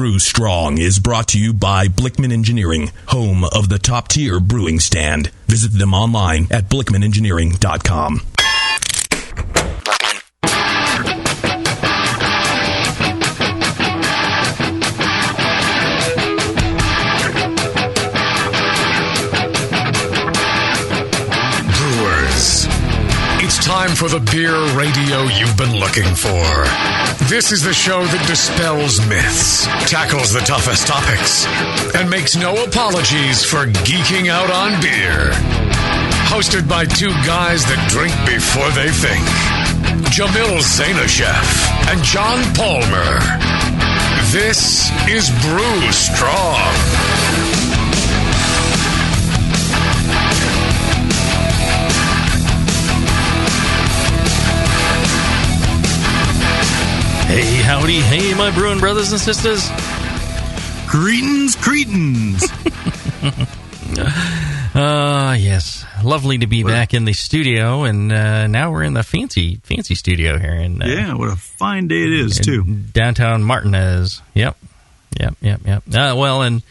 Brew Strong is brought to you by Blickman Engineering, home of the top-tier brewing stand. Visit them online at blickmanengineering.com. It's time for the beer radio you've been looking for. This is the show that dispels myths, tackles the toughest topics, and makes no apologies for geeking out on beer. Hosted by two guys that drink before they think. Jamil and John Palmer. This is Brew Strong. Hey, howdy, hey, my brewing brothers and sisters. Cretins. Yes. Lovely to be back in the studio, and now we're in the fancy studio here. Yeah, what a fine day it is, too. Downtown Martinez. Yep. Well, and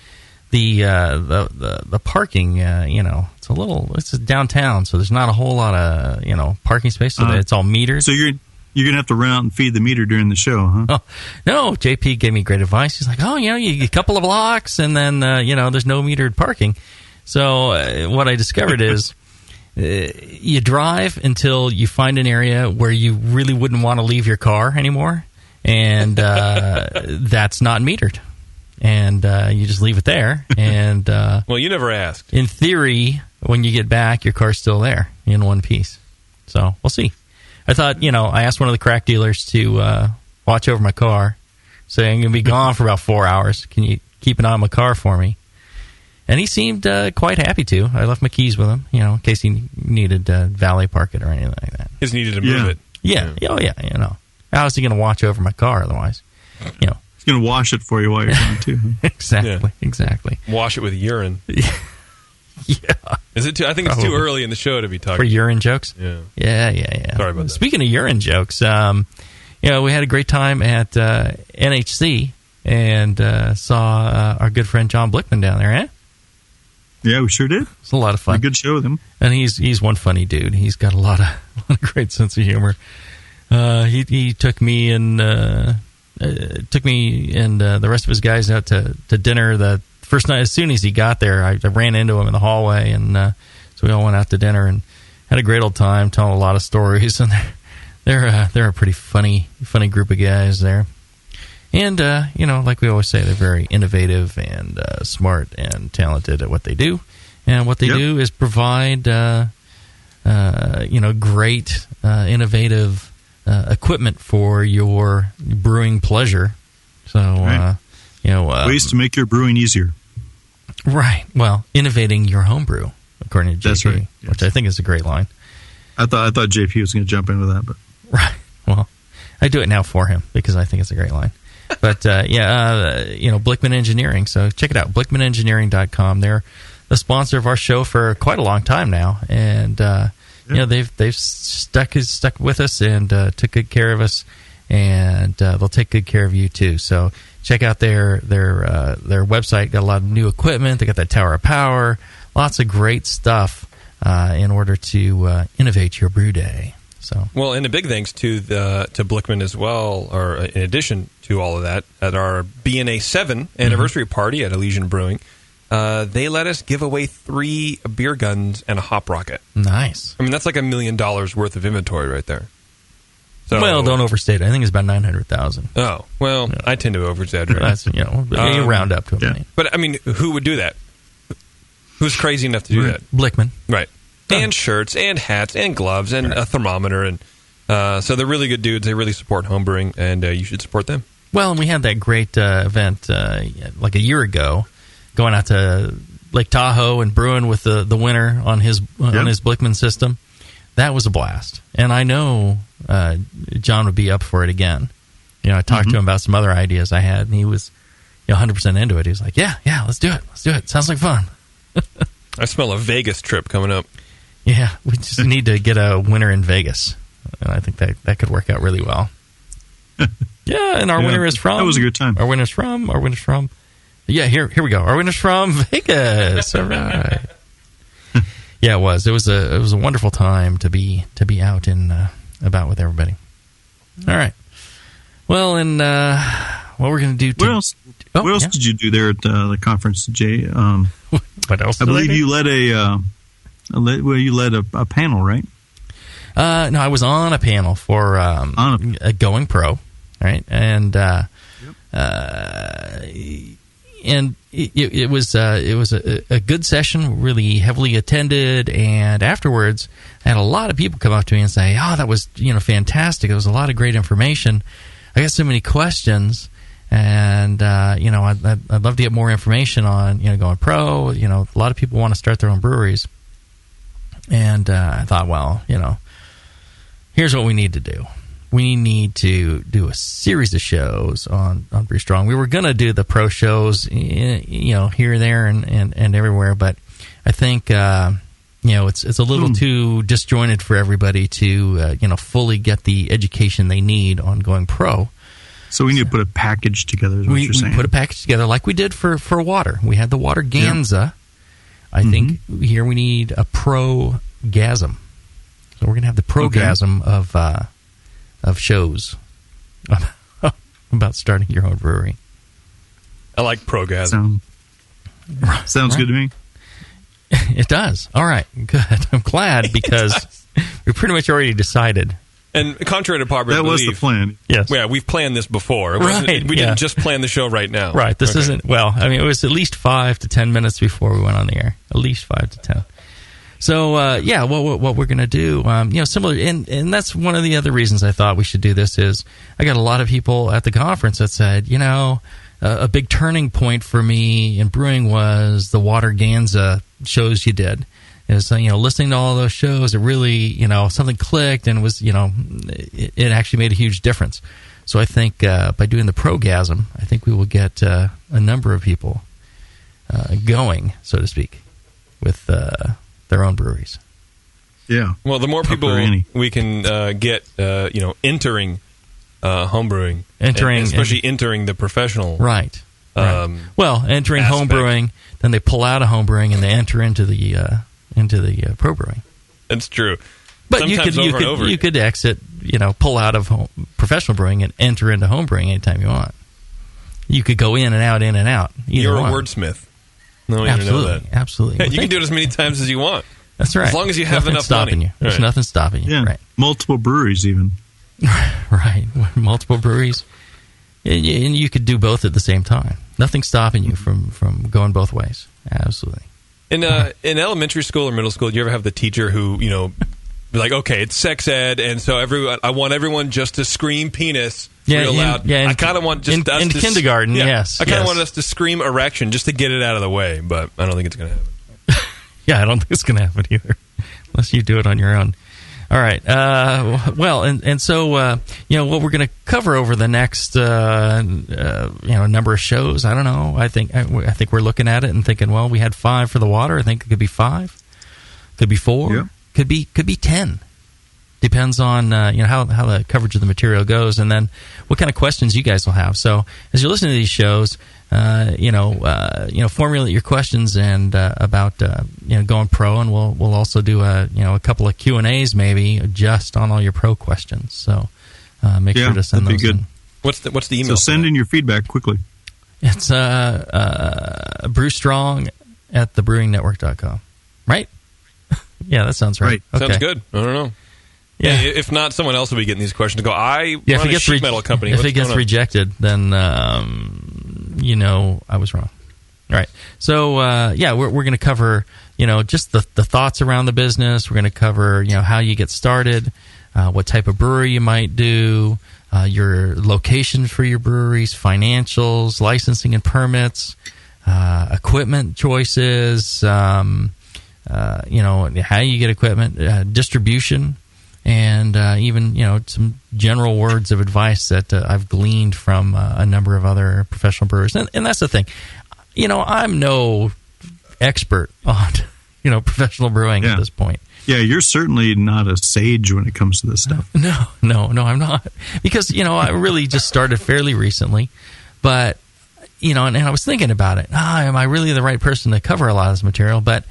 the parking, it's downtown, so there's not a whole lot of, parking space, so it's all metered. So you're going to have to run out and feed the meter during the show, huh? Oh, no, JP gave me great advice. He's like, you a couple of blocks, and then, there's no metered parking. So what I discovered is you drive until you find an area where you really wouldn't want to leave your car anymore, and that's not metered. And you just leave it there. And well, you never asked. In theory, when you get back, your car's still there in one piece. So we'll see. I thought, I asked one of the crack dealers to watch over my car, saying I'm going to be gone for about 4 hours. Can you keep an eye on my car for me? And he seemed quite happy to. I left my keys with him, in case he needed valet park it or anything like that. He just needed to move it. Yeah. Oh, yeah, How is he going to watch over my car otherwise? He's going to wash it for you while you're gone, too. Exactly. Wash it with urine. Yeah. Is it too? I think it's too early in the show to be talking for urine jokes. Yeah. Sorry about that. Speaking of urine jokes, we had a great time at NHC and saw our good friend John Blickman down there. Yeah, we sure did. It's a lot of fun. A good show with him, and he's one funny dude. He's got a lot of great sense of humor. He took me and the rest of his guys out to dinner the first night. As soon as he got there, I ran into him in the hallway, and so we all went out to dinner and had a great old time, telling a lot of stories. And they're a pretty funny group of guys there. And like we always say, they're very innovative and smart and talented at what they do. And what they do is provide great innovative equipment for your brewing pleasure. So ways to make your brewing easier. Right. Well, innovating your homebrew, according to JP, That's right. Yes. Which I think is a great line. I thought JP was going to jump in with that, but right. Well, I do it now for him because I think it's a great line. But Blickman Engineering. So check it out, blickmanengineering.com. They're the sponsor of our show for quite a long time now, and they've stuck with us and took good care of us, and they'll take good care of you too. So check out their website. Got a lot of new equipment. They got that Tower of Power. Lots of great stuff in order to innovate your brew day. So well, and a big thanks to Blickman as well, or in addition to all of that, at our BNA 7 anniversary party at Elysian Brewing, they let us give away 3 beer guns and a hop rocket. Nice. I mean, that's like $1 million worth of inventory right there. So, well, don't overstate it. I think it's about 900,000. Oh, well, I tend to over-exaggerate. That's, you round up to a million. But, I mean, who would do that? Who's crazy enough to do that? Blickman. Right. And shirts, and hats, and gloves, and a thermometer. And so they're really good dudes. They really support homebrewing, and you should support them. Well, and we had that great event like a year ago, going out to Lake Tahoe and brewing with the winner on his Blickman system. That was a blast. And I know John would be up for it again. I talked to him about some other ideas I had, and he was 100% into it. He was like, yeah, let's do it. Sounds like fun. I smell a Vegas trip coming up. Yeah, we just need to get a winner in Vegas. And I think that could work out really well. Yeah, and our winner is from. That was a good time. Our winner's from. Yeah, here we go. Our winner's from Vegas. All right. Yeah, it was. It was a wonderful time to be out and about with everybody. All right. Well, and what we're going to do? What else? What else did you do there at the conference, Jay? What else? I believe you led a panel, right? No, I was on a panel for a Going Pro, right? And and it was a good session, really heavily attended. And afterwards, I had a lot of people come up to me and say, "Oh, that was fantastic. There was a lot of great information. I got so many questions, and I'd love to get more information on Going Pro. A lot of people want to start their own breweries." And I thought, well, here's what we need to do. We need to do a series of shows on Brew Strong. We were going to do the pro shows, here, there, and everywhere, but I think, it's a little too disjointed for everybody to, fully get the education they need on Going Pro. So we need to put a package together, is what you're saying. We put a package together like we did for water. We had the water Ganza. I think here we need a pro-gasm. So we're going to have the pro-gasm of shows about starting your own brewery. I like pro-gasm. Sounds good to me. It does. All right, good. I'm glad because we pretty much already decided. And contrary to popular belief, that was the plan. Yes. Yeah, we've planned this before. We didn't just plan the show right now. Right. This isn't. Well, I mean, it was at least 5 to 10 minutes before we went on the air. At least 5 to 10. So what we're going to do, similar, and that's one of the other reasons I thought we should do this is I got a lot of people at the conference that said, a big turning point for me in brewing was the Water Ganza shows you did. Is listening to all those shows, it really something clicked and was it actually made a huge difference. So I think by doing the pro-gasm, I think we will get a number of people going, so to speak, with their own breweries. Yeah. Well, the more people we can get, entering homebrewing, especially entering the professional, right. Well, entering aspect. Homebrewing, then they pull out of homebrewing and they enter into the pro brewing. That's true. But sometimes you could exit, pull out of professional brewing and enter into homebrewing anytime you want. You could go in and out. You're a wordsmith. No one even know that. Absolutely. Yeah, you can do it as many times as you want. That's right. As long as you have enough money. You. There's nothing stopping you. Yeah. Right. Multiple breweries even. Right. Multiple breweries. And you could do both at the same time. Nothing's stopping you from going both ways. Absolutely. In elementary school or middle school, do you ever have the teacher who, be like, okay, it's sex ed, and so I want everyone just to scream penis real loud. Yeah, I kind of want just us in to kindergarten, yes. I kind of want us to scream erection just to get it out of the way, but I don't think it's going to happen. Yeah, I don't think it's going to happen either, unless you do it on your own. All right. Well, and so what we're going to cover over the next number of shows. I don't know. I think we're looking at it and thinking, well, we had 5 for the water. I think it could be 5, could be 4, yeah. could be 10. Depends on how the coverage of the material goes, and then what kind of questions you guys will have. So as you're listening to these shows, formulate your questions and about going pro, and we'll also do a couple of Q&As maybe just on all your pro questions. So make sure to send those in. What's the email? So send in your feedback quickly. It's brewstrong@thebrewingnetwork.com. Right? Yeah, that sounds right. Okay. Sounds good. I don't know. Yeah. If not, someone else will be getting these questions. Run a sheet metal company. If it gets rejected, then I was wrong. All right. So we're going to cover just the thoughts around the business. We're going to cover how you get started, what type of brewery you might do, your location for your breweries, financials, licensing and permits, equipment choices, how you get equipment, distribution. And even some general words of advice that I've gleaned from a number of other professional brewers, and that's the thing. I'm no expert on professional brewing at this point. Yeah, you're certainly not a sage when it comes to this stuff. No, I'm not. Because, I really just started fairly recently. But, and I was thinking about it. Am I really the right person to cover a lot of this material? But,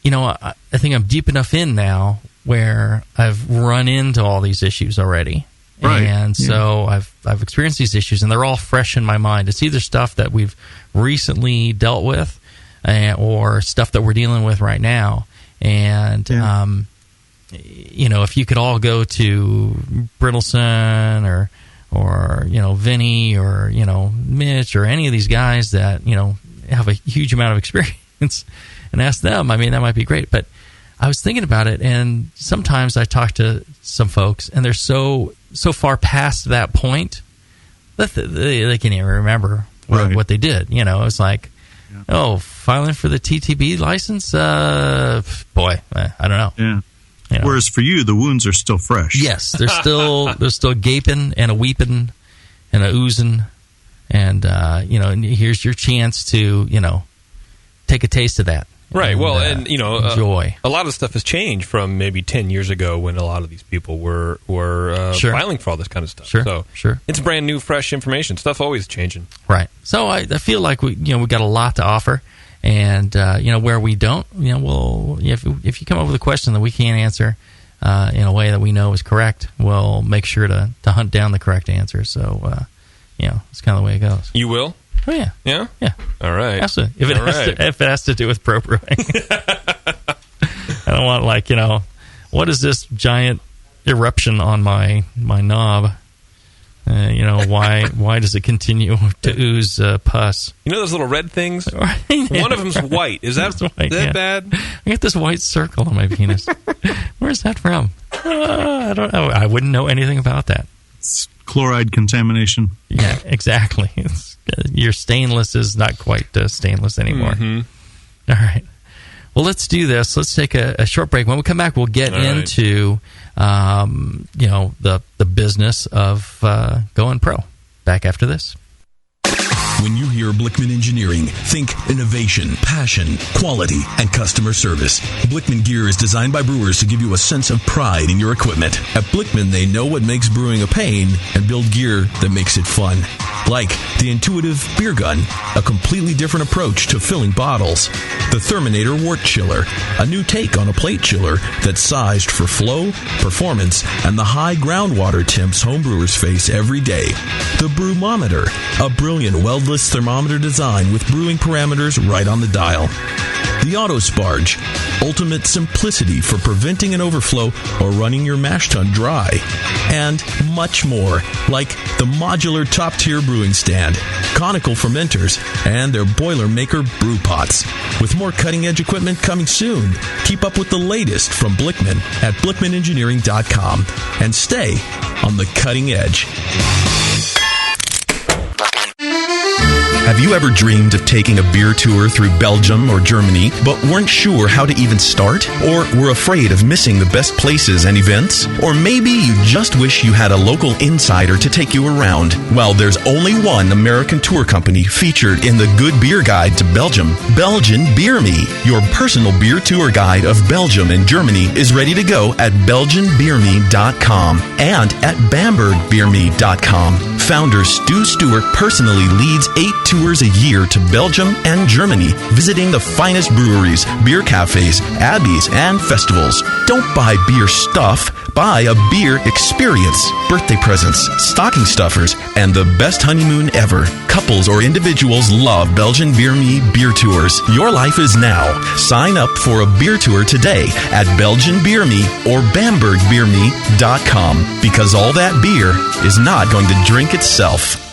I think I'm deep enough in now where I've run into all these issues already. Right. And so I've experienced these issues, and they're all fresh in my mind. It's either stuff that we've recently dealt with or stuff that we're dealing with right now. And, if you could all go to Brittleson or Vinny or, Mitch or any of these guys that, have a huge amount of experience and ask them, that might be great. But I was thinking about it, and sometimes I talk to some folks, and they're so far past that point that they can't even remember what they did. It's like, filing for the TTB license? I don't know. Yeah. Whereas for you, the wounds are still fresh. Yes, they're still gaping and a weeping and a oozing, and here's your chance to take a taste of that. Right. And, enjoy. A lot of stuff has changed from maybe 10 years ago when a lot of these people were filing for all this kind of stuff. Sure. It's brand new, fresh information. Stuff always changing. Right. So I feel like we got a lot to offer, and where we don't, if you come up with a question that we can't answer in a way that we know is correct, we'll make sure to hunt down the correct answer. So it's kind of the way it goes. You will? Oh, yeah. Yeah? Yeah. All right. Absolutely. If it has to do with pro brewing. I don't want, what is this giant eruption on my knob? Why does it continue to ooze pus? Those little red things? One of them's white. Is that bad? I got this white circle on my penis. Where's that from? I don't know. I wouldn't know anything about that. It's chloride contamination. Yeah, exactly. Your stainless is not quite stainless anymore. Mm-hmm. All right. Well, let's do this. Let's take a short break. When we come back, we'll get into the business of going pro. Back after this. When you hear Blickman Engineering, think innovation, passion, quality, and customer service. Blickman gear is designed by brewers to give you a sense of pride in your equipment. At Blickman, they know what makes brewing a pain and build gear that makes it fun. Like the intuitive beer gun, a completely different approach to filling bottles. The Therminator Wort Chiller, a new take on a plate chiller that's sized for flow, performance, and the high groundwater temps homebrewers face every day. The Brewmometer, a brilliant weldless thermometer design with brewing parameters right on the dial. The Autosparge, ultimate simplicity for preventing an overflow or running your mash tun dry. And much more, like the modular top-tier brewing stand, conical fermenters, and their Boilermaker brew pots. With more cutting-edge equipment coming soon, keep up with the latest from Blickman at blickmanengineering.com and stay on the cutting edge. Have you ever dreamed of taking a beer tour through Belgium or Germany, but weren't sure how to even start? Or were afraid of missing the best places and events? Or maybe you just wish you had a local insider to take you around? Well, there's only one American tour company featured in the Good Beer Guide to Belgium, Belgian Beer Me. Your personal beer tour guide of Belgium and Germany is ready to go at BelgianBeerMe.com and at BambergBeerMe.com. Founder Stu Stewart personally leads 8 tours a year to Belgium and Germany, visiting the finest breweries, beer cafes, abbeys, and festivals. Don't buy beer stuff. Buy a beer experience. Birthday presents, stocking stuffers, and the best honeymoon ever. Couples or individuals love Belgian Beer Me beer tours. Your life is now. Sign up for a beer tour today at Belgian Beer Me or BambergBeerMe.com, because all that beer is not going to drink itself.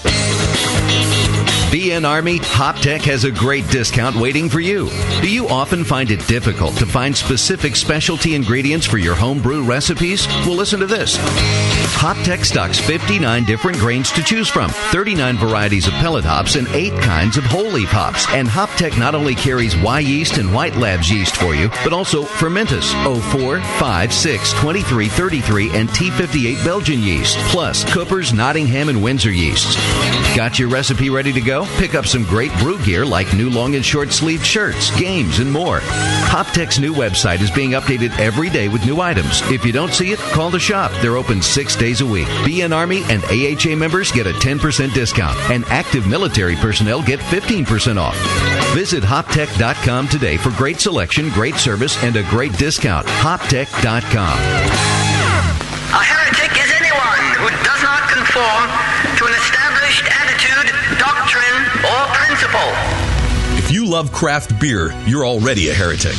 BN Army, HopTech has a great discount waiting for you. Do you often find it difficult to find specific specialty ingredients for your homebrew recipes? Well, listen to this. HopTech stocks 59 different grains to choose from, 39 varieties of pellet hops, and 8 kinds of whole leaf hops. And HopTech not only carries Y yeast and White Labs yeast for you, but also Fermentus, 04, 5, 6, 23, 33, and T58 Belgian yeast, plus Cooper's, Nottingham, and Windsor yeasts. Got your recipe ready to go? aisle, pick up some great brew gear like new long and short sleeved shirts, games, and more. HopTech's new website is being updated every day with new items. If you don't see it, call the shop. They're open 6 days a week. BN Army and AHA members get a 10% discount, and active military personnel get 15% off. Visit HopTech.com today for great selection, great service, and a great discount. HopTech.com. A heretic is anyone who does not conform to an established attitude, doctrine, or principle. If you love craft beer, you're already a heretic.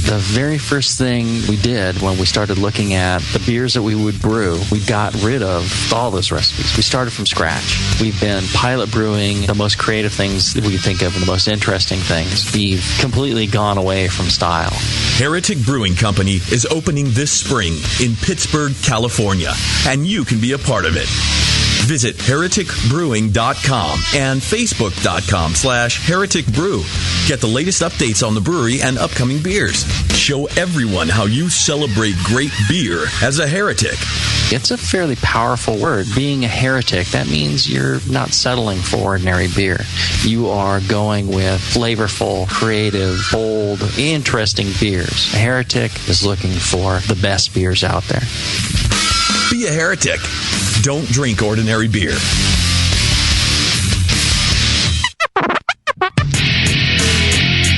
The very first thing we did when we started looking at the beers that we would brew, we got rid of all those recipes. We started from scratch. We've been pilot brewing the most creative things that we could think of and the most interesting things. We've completely gone away from style. Heretic Brewing Company is opening this spring in Pittsburgh, California, and you can be a part of it. Visit hereticbrewing.com and facebook.com/hereticbrew. Get the latest updates on the brewery and upcoming beers. Show everyone how you celebrate great beer as a heretic. It's a fairly powerful word. Being a heretic, that means you're not settling for ordinary beer. You are going with flavorful, creative, bold, interesting beers. A heretic is looking for the best beers out there. Be a heretic. Don't drink ordinary beer.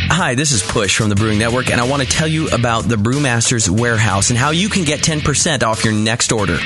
Hi, this is Push from the Brewing Network, and I want to tell you about the Brewmaster's Warehouse and how you can get 10% off your next order.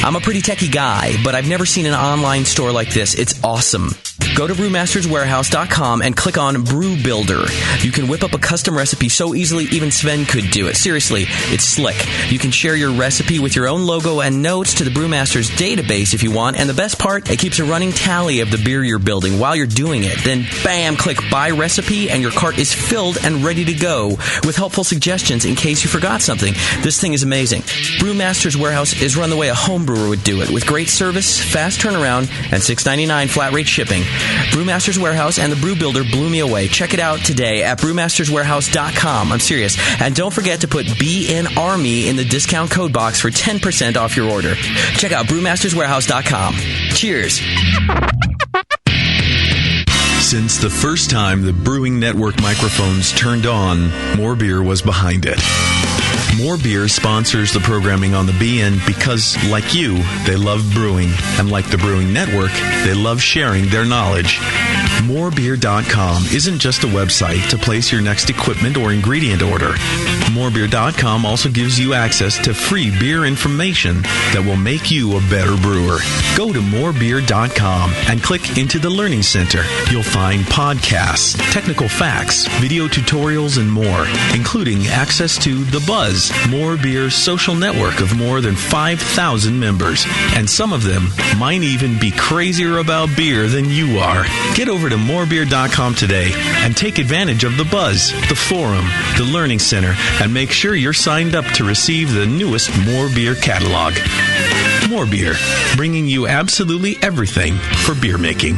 I'm a pretty techie guy, but I've never seen an online store like this. It's awesome. Go to brewmasterswarehouse.com and click on Brew Builder. You can whip up a custom recipe so easily even Sven could do it. Seriously, it's slick. You can share your recipe with your own logo and notes to the Brewmaster's database if you want, and the best part, it keeps a running tally of the beer you're building while you're doing it. Then, bam, click Buy Recipe, and your cart is filled and ready to go with helpful suggestions in case you forgot something. This thing is amazing. Brewmaster's Warehouse is run the way a home brewer would do it, with great service, fast turnaround, and $6.99 flat rate shipping. Brewmaster's Warehouse and the Brew Builder blew me away. Check it out today at brewmasterswarehouse.com. I'm serious. And don't forget to put BN Army in the discount code box for 10% off your order. Check out brewmasterswarehouse.com. Cheers. Since the first time the Brewing Network microphones turned on, More Beer was behind it. More Beer sponsors the programming on the BN because, like you, they love brewing. And like the Brewing Network, they love sharing their knowledge. Morebeer.com isn't just a website to place your next equipment or ingredient order. Morebeer.com also gives you access to free beer information that will make you a better brewer. Go to morebeer.com and click into the Learning Center. You'll find podcasts, technical facts, video tutorials, and more, including access to The Buzz, More Beer's social network of more than 5,000 members. And some of them might even be crazier about beer than you are. Get over to morebeer.com today and take advantage of The Buzz, the forum, the Learning Center, and make sure you're signed up to receive the newest More Beer catalog. More Beer, bringing you absolutely everything for beer making.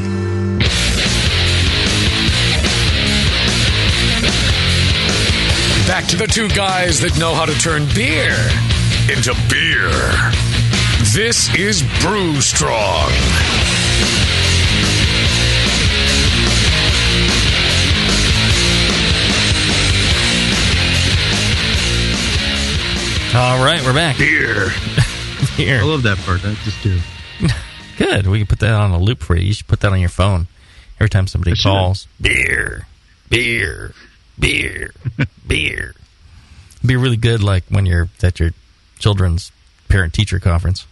Back to the two guys that know how to turn beer into beer. This is Brew Strong. All right, we're back. Beer. Beer. I love that part. I just do. Good. We can put that on a loop for you. You should put that on your phone every time somebody calls. Beer, beer, beer, beer. Be really good, like when you're at your children's parent-teacher conference.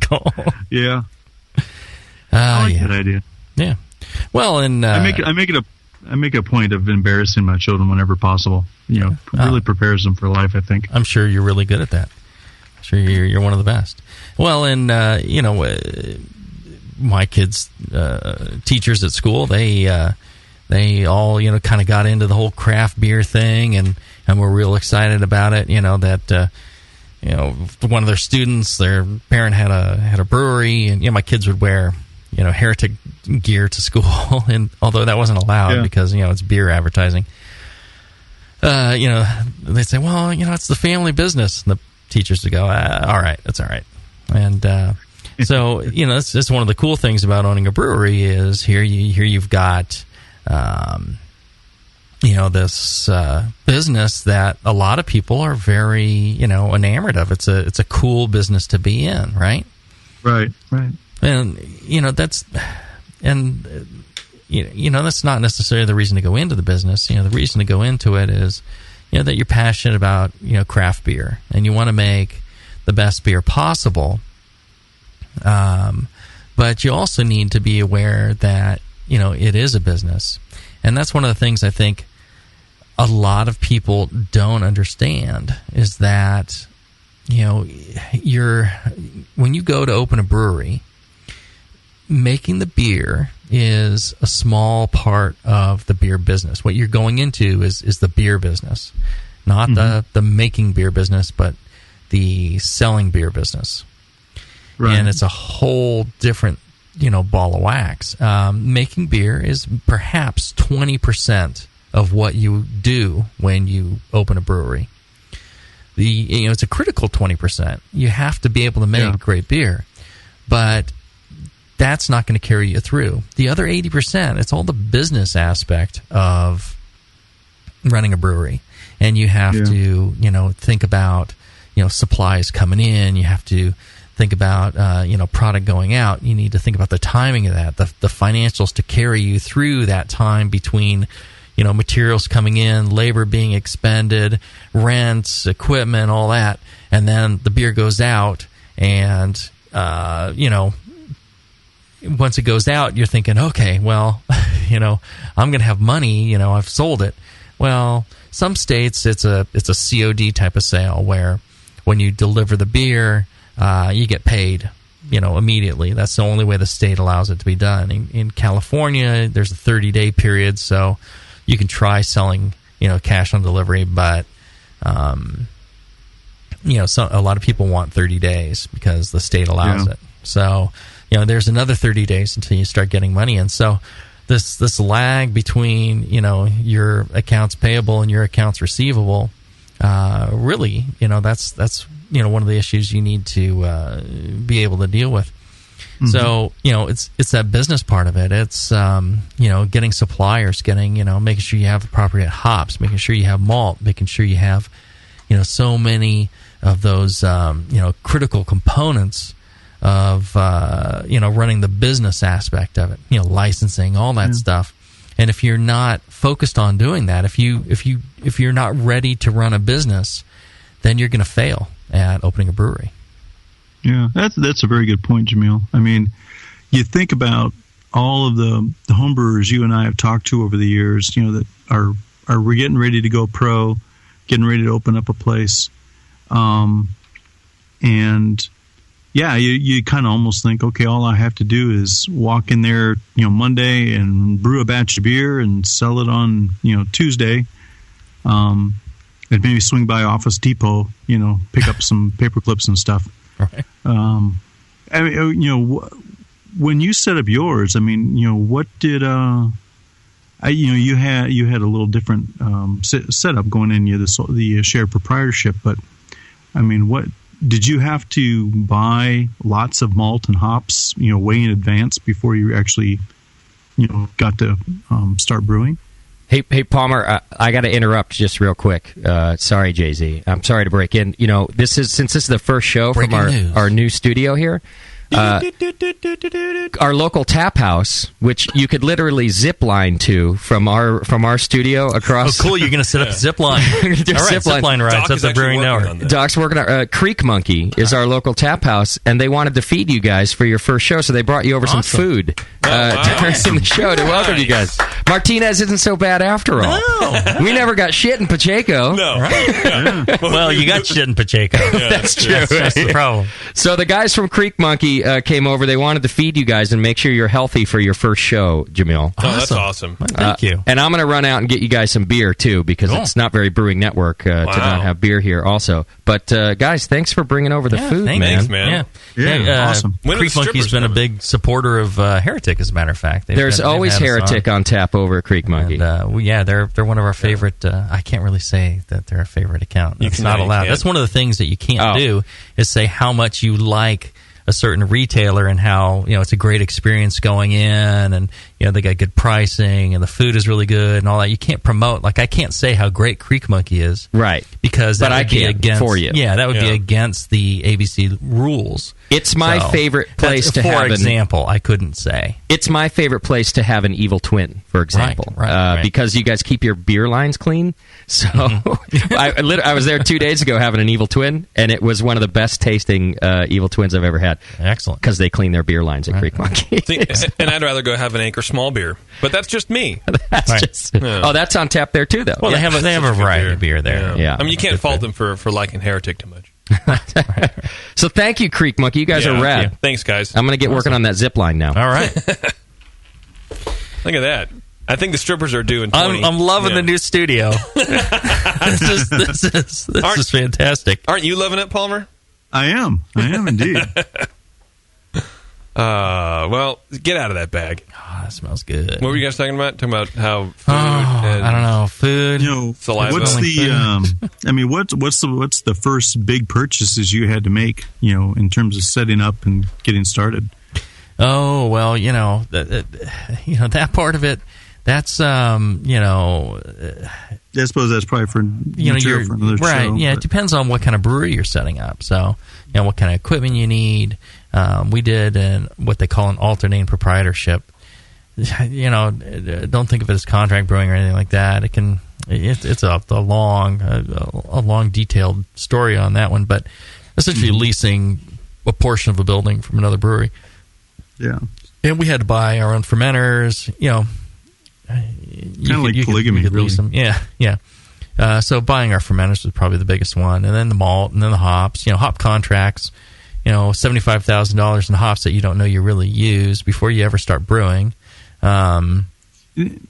Call. Yeah. I like that idea. Yeah. Well, and I make a point of embarrassing my children whenever possible. You know, really prepares them for life, I think. I'm sure you're really good at that. I'm sure you're one of the best. Well, and my kids' teachers at school, they all kind of got into the whole craft beer thing, and were real excited about it. That one of their students, their parent had a brewery, and my kids would wear Heretic gear to school, and although that wasn't allowed because it's beer advertising. They'd say, well, it's the family business, and the teachers would go, all right, that's all right. And So, that's one of the cool things about owning a brewery is here you've got, this business that a lot of people are very, enamored of. It's a cool business to be in, right? Right. And, that's not necessarily the reason to go into the business. The reason to go into it is, that you're passionate about, craft beer and you want to make the best beer possible. But you also need to be aware that, it is a business. And that's one of the things I think a lot of people don't understand is that, when you go to open a brewery, making the beer is a small part of the beer business. What you're going into is the beer business, not the making beer business, but the selling beer business. Right. And it's a whole different, ball of wax. Making beer is perhaps 20% of what you do when you open a brewery. It's a critical 20%. You have to be able to make great beer, but that's not going to carry you through. The other 80%, it's all the business aspect of running a brewery, and you have to, think about, supplies coming in. You have to think about, product going out. You need to think about the timing of that, the financials to carry you through that time between, materials coming in, labor being expended, rents, equipment, all that, and then the beer goes out, and once it goes out, you're thinking, okay, well, I'm going to have money, I've sold it. Well, some states it's a COD type of sale where when you deliver the beer, you get paid, immediately. That's the only way the state allows it to be done. In California, there's a 30-day period, so you can try selling, cash on delivery, but a lot of people want 30 days because the state allows it. So, there's another 30 days until you start getting money in. So this lag between, your accounts payable and your accounts receivable, really, that's one of the issues you need to be able to deal with. So, it's that business part of it. It's, getting suppliers, making sure you have appropriate hops, making sure you have malt, making sure you have, so many of those, critical components of, running the business aspect of it, licensing, all that stuff. And if you're not focused on doing that, if you're not ready to run a business, then you're going to fail at opening a brewery. Yeah, that's a very good point, Jamil. I mean, you think about all of the homebrewers you and I have talked to over the years, that are we're getting ready to go pro, getting ready to open up a place, and you kind of almost think, okay, all I have to do is walk in there, Monday and brew a batch of beer and sell it on, Tuesday. And maybe swing by Office Depot, pick up some paper clips and stuff. Right. When you set up yours, what did you had a little different setup going in the shared proprietorship, but what did you have to buy lots of malt and hops, way in advance before you actually, got to start brewing? Hey, Palmer, I got to interrupt just real quick. Sorry, Jay-Z. I'm sorry to break in. Since this is the first show from our new studio here, our local tap house, which you could literally zip line to from our studio across. Oh, cool! You're going to set up a zip line. All right, zip line rides up the Brewing Network. Doc's working on Creek Monkey is our local tap house, and they wanted to feed you guys for your first show, so they brought you over some food during the show to welcome you guys. Martinez isn't so bad after all. No. We never got shit in Pacheco. No. Right? Well, you got shit in Pacheco. That's true. That's the problem. So the guys from Creek Monkey came over. They wanted to feed you guys and make sure you're healthy for your first show, Jamil. Oh, that's awesome. Thank you. And I'm going to run out and get you guys some beer, too, because it's not very Brewing Network to not have beer here also. But, guys, thanks for bringing over the food, man. Thanks, man. Yeah, awesome. Creek Monkey's been a big supporter of Heretic, as a matter of fact. There's always Heretic on tap over at Creek Monkey. And, they're one of our favorite. I can't really say that they're a favorite account. It's not allowed. That's one of the things that you can't do is say how much you like a certain retailer and how, it's a great experience going in, and they got good pricing and the food is really good and all that. You can't promote, like I can't say how great Creek Monkey is, right? Because that would be against for you. Yeah, that would be against the ABC rules. It's my favorite place to have. For example, I couldn't say it's my favorite place to have an evil twin. For example, right. Because you guys keep your beer lines clean. So I was there 2 days ago having an evil twin, and it was one of the best tasting evil twins I've ever had. Excellent, because they clean their beer lines at Creek Monkey. And I'd rather go have an Anchor small beer, but that's just me. Oh, that's on tap there too, though. Well, they have a variety of beer there. Yeah. I mean, you can't fault them for liking Heretic too much. So thank you, Creek Monkey. You guys are rad. Thanks, guys. I'm going to get working on that zip line now. All right. Look at that. I think the strippers are doing 20. I'm loving the new studio. This is fantastic. Aren't you loving it, Palmer? I am indeed. Well, get out of that bag. Oh, that smells good. What were you guys talking about? Talking about how food I don't know, food. Saliva. What's the? What's the first big purchases you had to make? In terms of setting up and getting started. Oh well, that part of it. That's I suppose that's probably for for another right. show. Yeah, it depends on what kind of brewery you're setting up. So what kind of equipment you need. We did what they call an alternating proprietorship. Don't think of it as contract brewing or anything like that. It's a long detailed story on that one, but essentially leasing a portion of a building from another brewery. Yeah, and we had to buy our own fermenters. Kind of like polygamy, really. Lease them. Yeah. So buying our fermenters was probably the biggest one, and then the malt, and then the hops. Hop contracts. $75,000 in hops that you don't know you really use before you ever start brewing.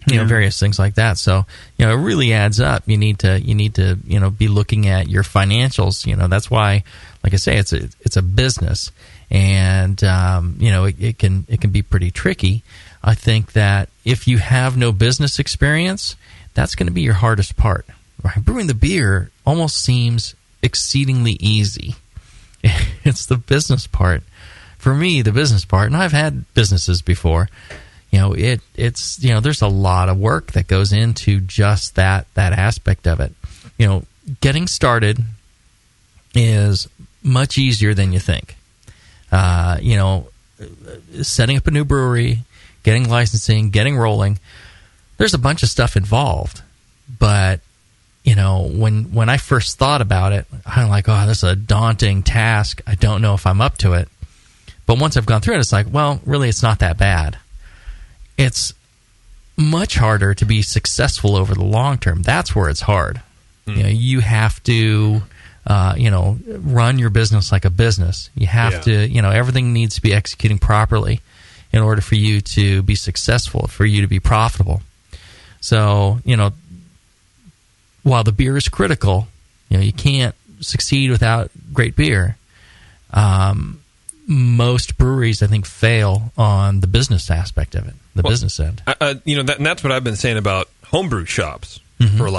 Various things like that. So it really adds up. You need to be looking at your financials. That's why, like I say, it's a business, and it can be pretty tricky. I think that if you have no business experience, that's going to be your hardest part. Right? Brewing the beer almost seems exceedingly easy. It's the business part. For me, the business part, and I've had businesses before, it's there's a lot of work that goes into just that aspect of it. Getting started is much easier than you think. Setting up a new brewery, getting licensing, getting rolling, there's a bunch of stuff involved. But when I first thought about it, I'm like, oh, this is a daunting task. I don't know if I'm up to it. But once I've gone through it, it's like, well, really, it's not that bad. It's much harder to be successful over the long term. That's where it's hard. You have to, run your business like a business. You have to, everything needs to be executing properly in order for you to be successful, for you to be profitable. So, while the beer is critical, you can't succeed without great beer. Most breweries, I think, fail on the business aspect of it, business end. And that's what I've been saying about homebrew shops for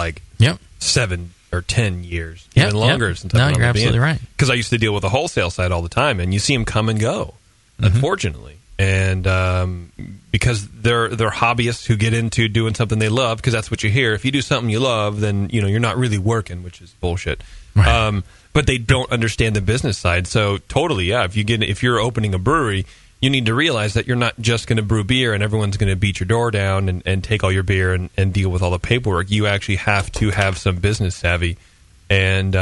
7 or 10 years, even longer. Since no, you're absolutely right. Because I used to deal with the wholesale side all the time, and you see them come and go, unfortunately. And because they're hobbyists who get into doing something they love, because that's what you hear. If you do something you love, then you're not really working, which is bullshit. Right. But they don't understand the business side. So totally, yeah. If you're opening a brewery, you need to realize that you're not just going to brew beer and everyone's going to beat your door down and take all your beer and deal with all the paperwork. You actually have to have some business savvy and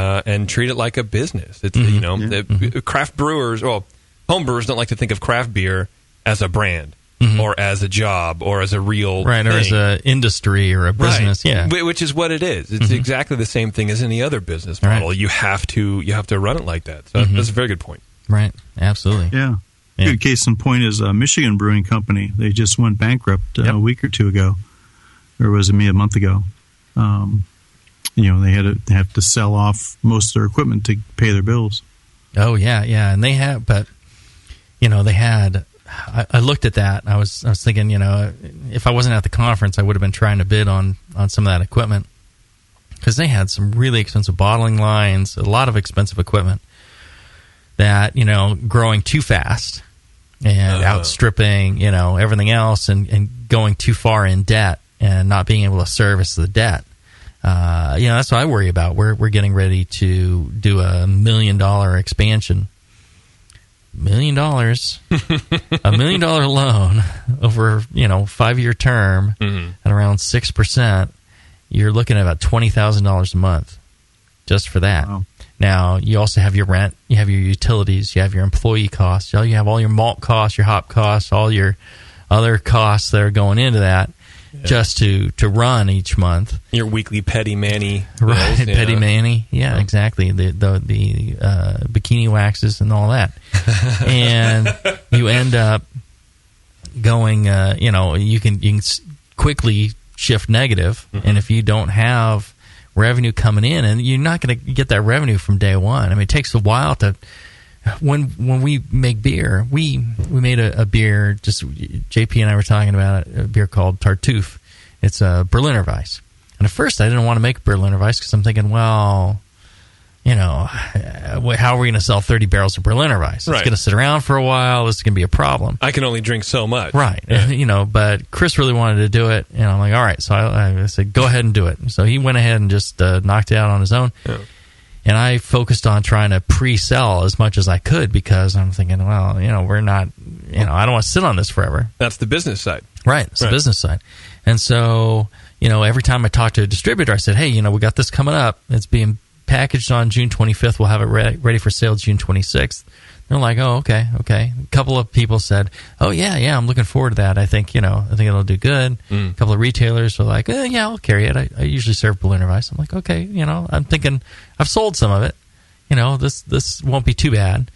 treat it like a business. It's craft brewers, home brewers don't like to think of craft beer as a brand or as a job or as a real thing. Or as an industry or a business. Right. Yeah, which is what it is. It's exactly the same thing as any other business model. Right. You have to run it like that. So that's a very good point. Right. Absolutely. Yeah. Good case in point is Michigan Brewing Company. They just went bankrupt a week or two ago, or was it a month ago? They have to sell off most of their equipment to pay their bills. Oh yeah, and they have, but they had. I looked at that. And I was thinking, if I wasn't at the conference, I would have been trying to bid on some of that equipment because they had some really expensive bottling lines, a lot of expensive equipment. that, growing too fast and outstripping, everything else and going too far in debt and not being able to service the debt. That's what I worry about. We're getting ready to do $1 million expansion. $1 million, $1 million loan over 5-year term at around 6%. You're looking at about $20,000 a month just for that. Wow. Now you also have your rent, you have your utilities, you have your employee costs, you have all your malt costs, your hop costs, all your other costs that are going into that. Yeah. Just to run each month. Your weekly petty manny bills, right? Petty manny, yeah, exactly. The bikini waxes and all that, and you end up going. You can quickly shift negative, and if you don't have revenue coming in, and you're not going to get that revenue from day one. I mean, it takes a while to. When we make beer, we made a beer, just JP and I were talking about a beer called Tartuffe. It's a Berliner Weiss. And at first I didn't want to make Berliner Weiss because I'm thinking, well, how are we going to sell 30 barrels of Berliner Weiss? It's going to sit around for a while. This is going to be a problem. I can only drink so much. Right. Yeah. But Chris really wanted to do it. And I'm like, all right. So I said, go ahead and do it. So he went ahead and just knocked it out on his own. Yeah. And I focused on trying to pre-sell as much as I could because I'm thinking, well, we're not, I don't want to sit on this forever. That's the business side. Right. It's the business side. And so, every time I talked to a distributor, I said, hey, we got this coming up. It's being packaged on June 25th. We'll have it ready for sale June 26th. They're like, oh, okay. A couple of people said, oh, yeah, I'm looking forward to that. I think it'll do good. A couple of retailers were like, yeah, I'll carry it. I usually serve Berliner Weiss. I'm like, okay, I'm thinking I've sold some of it. This won't be too bad.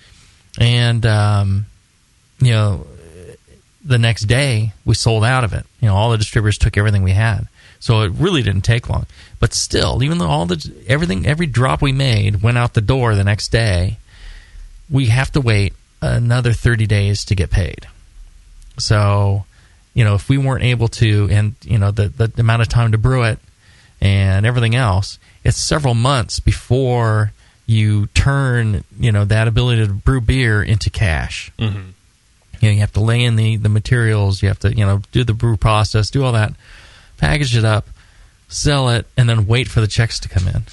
And, the next day we sold out of it. All the distributors took everything we had. So it really didn't take long. But still, even though every drop we made went out the door the next day, we have to wait another 30 days to get paid. So, if we weren't able to, and, the amount of time to brew it and everything else, it's several months before you turn, that ability to brew beer into cash. Mm-hmm. You have to lay in the materials, you have to, do the brew process, do all that, package it up, sell it, and then wait for the checks to come in.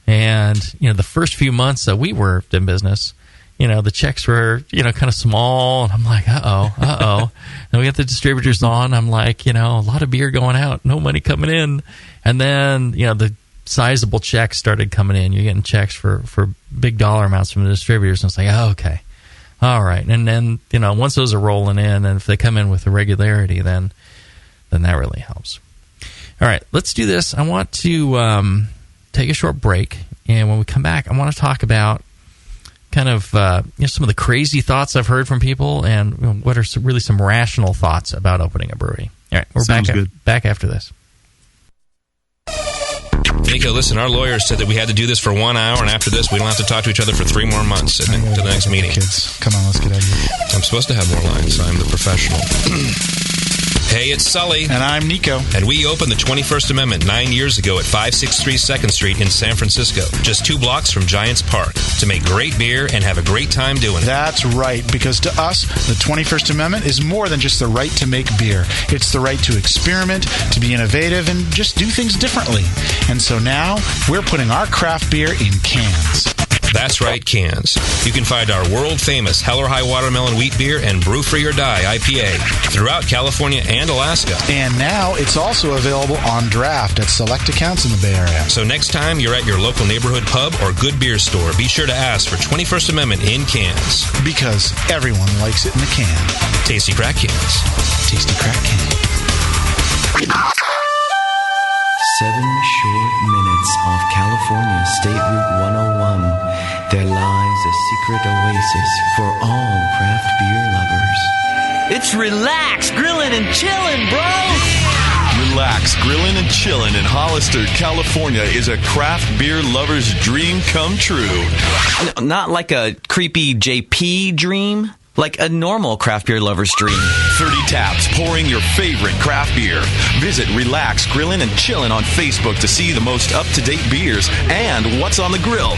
And, the first few months that we were in business, the checks were, kind of small, and I'm like, uh-oh. And we got the distributors on, I'm like, a lot of beer going out, no money coming in. And then, the sizable checks started coming in. You're getting checks for big dollar amounts from the distributors, and it's like, oh, okay. All right. And then, once those are rolling in, and if they come in with a regularity, then that really helps. All right, let's do this. I want to take a short break, and when we come back, I want to talk about kind of some of the crazy thoughts I've heard from people, and what are really some rational thoughts about opening a brewery. All right, we're back after this. Nico, listen, our lawyers said that we had to do this for 1 hour, and after this, we don't have to talk to each other for 3 more months to the next meeting. Kids, come on, let's get out of here. I'm supposed to have more lines. I'm the professional. Hey, it's Sully. And I'm Nico. And we opened the 21st Amendment 9 years ago at 563 2nd Street in San Francisco, just 2 blocks from Giants Park, to make great beer and have a great time doing it. That's right, because to us, the 21st Amendment is more than just the right to make beer. It's the right to experiment, to be innovative, and just do things differently. And so now, we're putting our craft beer in cans. That's right, cans. You can find our world-famous Hell or High Watermelon Wheat Beer and Brew Free or Die IPA throughout California and Alaska. And now it's also available on draft at select accounts in the Bay Area. So next time you're at your local neighborhood pub or good beer store, be sure to ask for 21st Amendment in cans. Because everyone likes it in a can. Tasty crack cans. Tasty crack can. 7 short minutes off California State Route 101, there lies a secret oasis for all craft beer lovers. It's Relax Grillin' and Chillin', bro! Relax Grillin' and Chillin' in Hollister, California is a craft beer lover's dream come true. Not like a creepy JP dream. Like a normal craft beer lover's dream. 30 taps pouring your favorite craft beer. Visit Relax Grillin' and Chillin' on Facebook to see the most up-to-date beers and what's on the grill.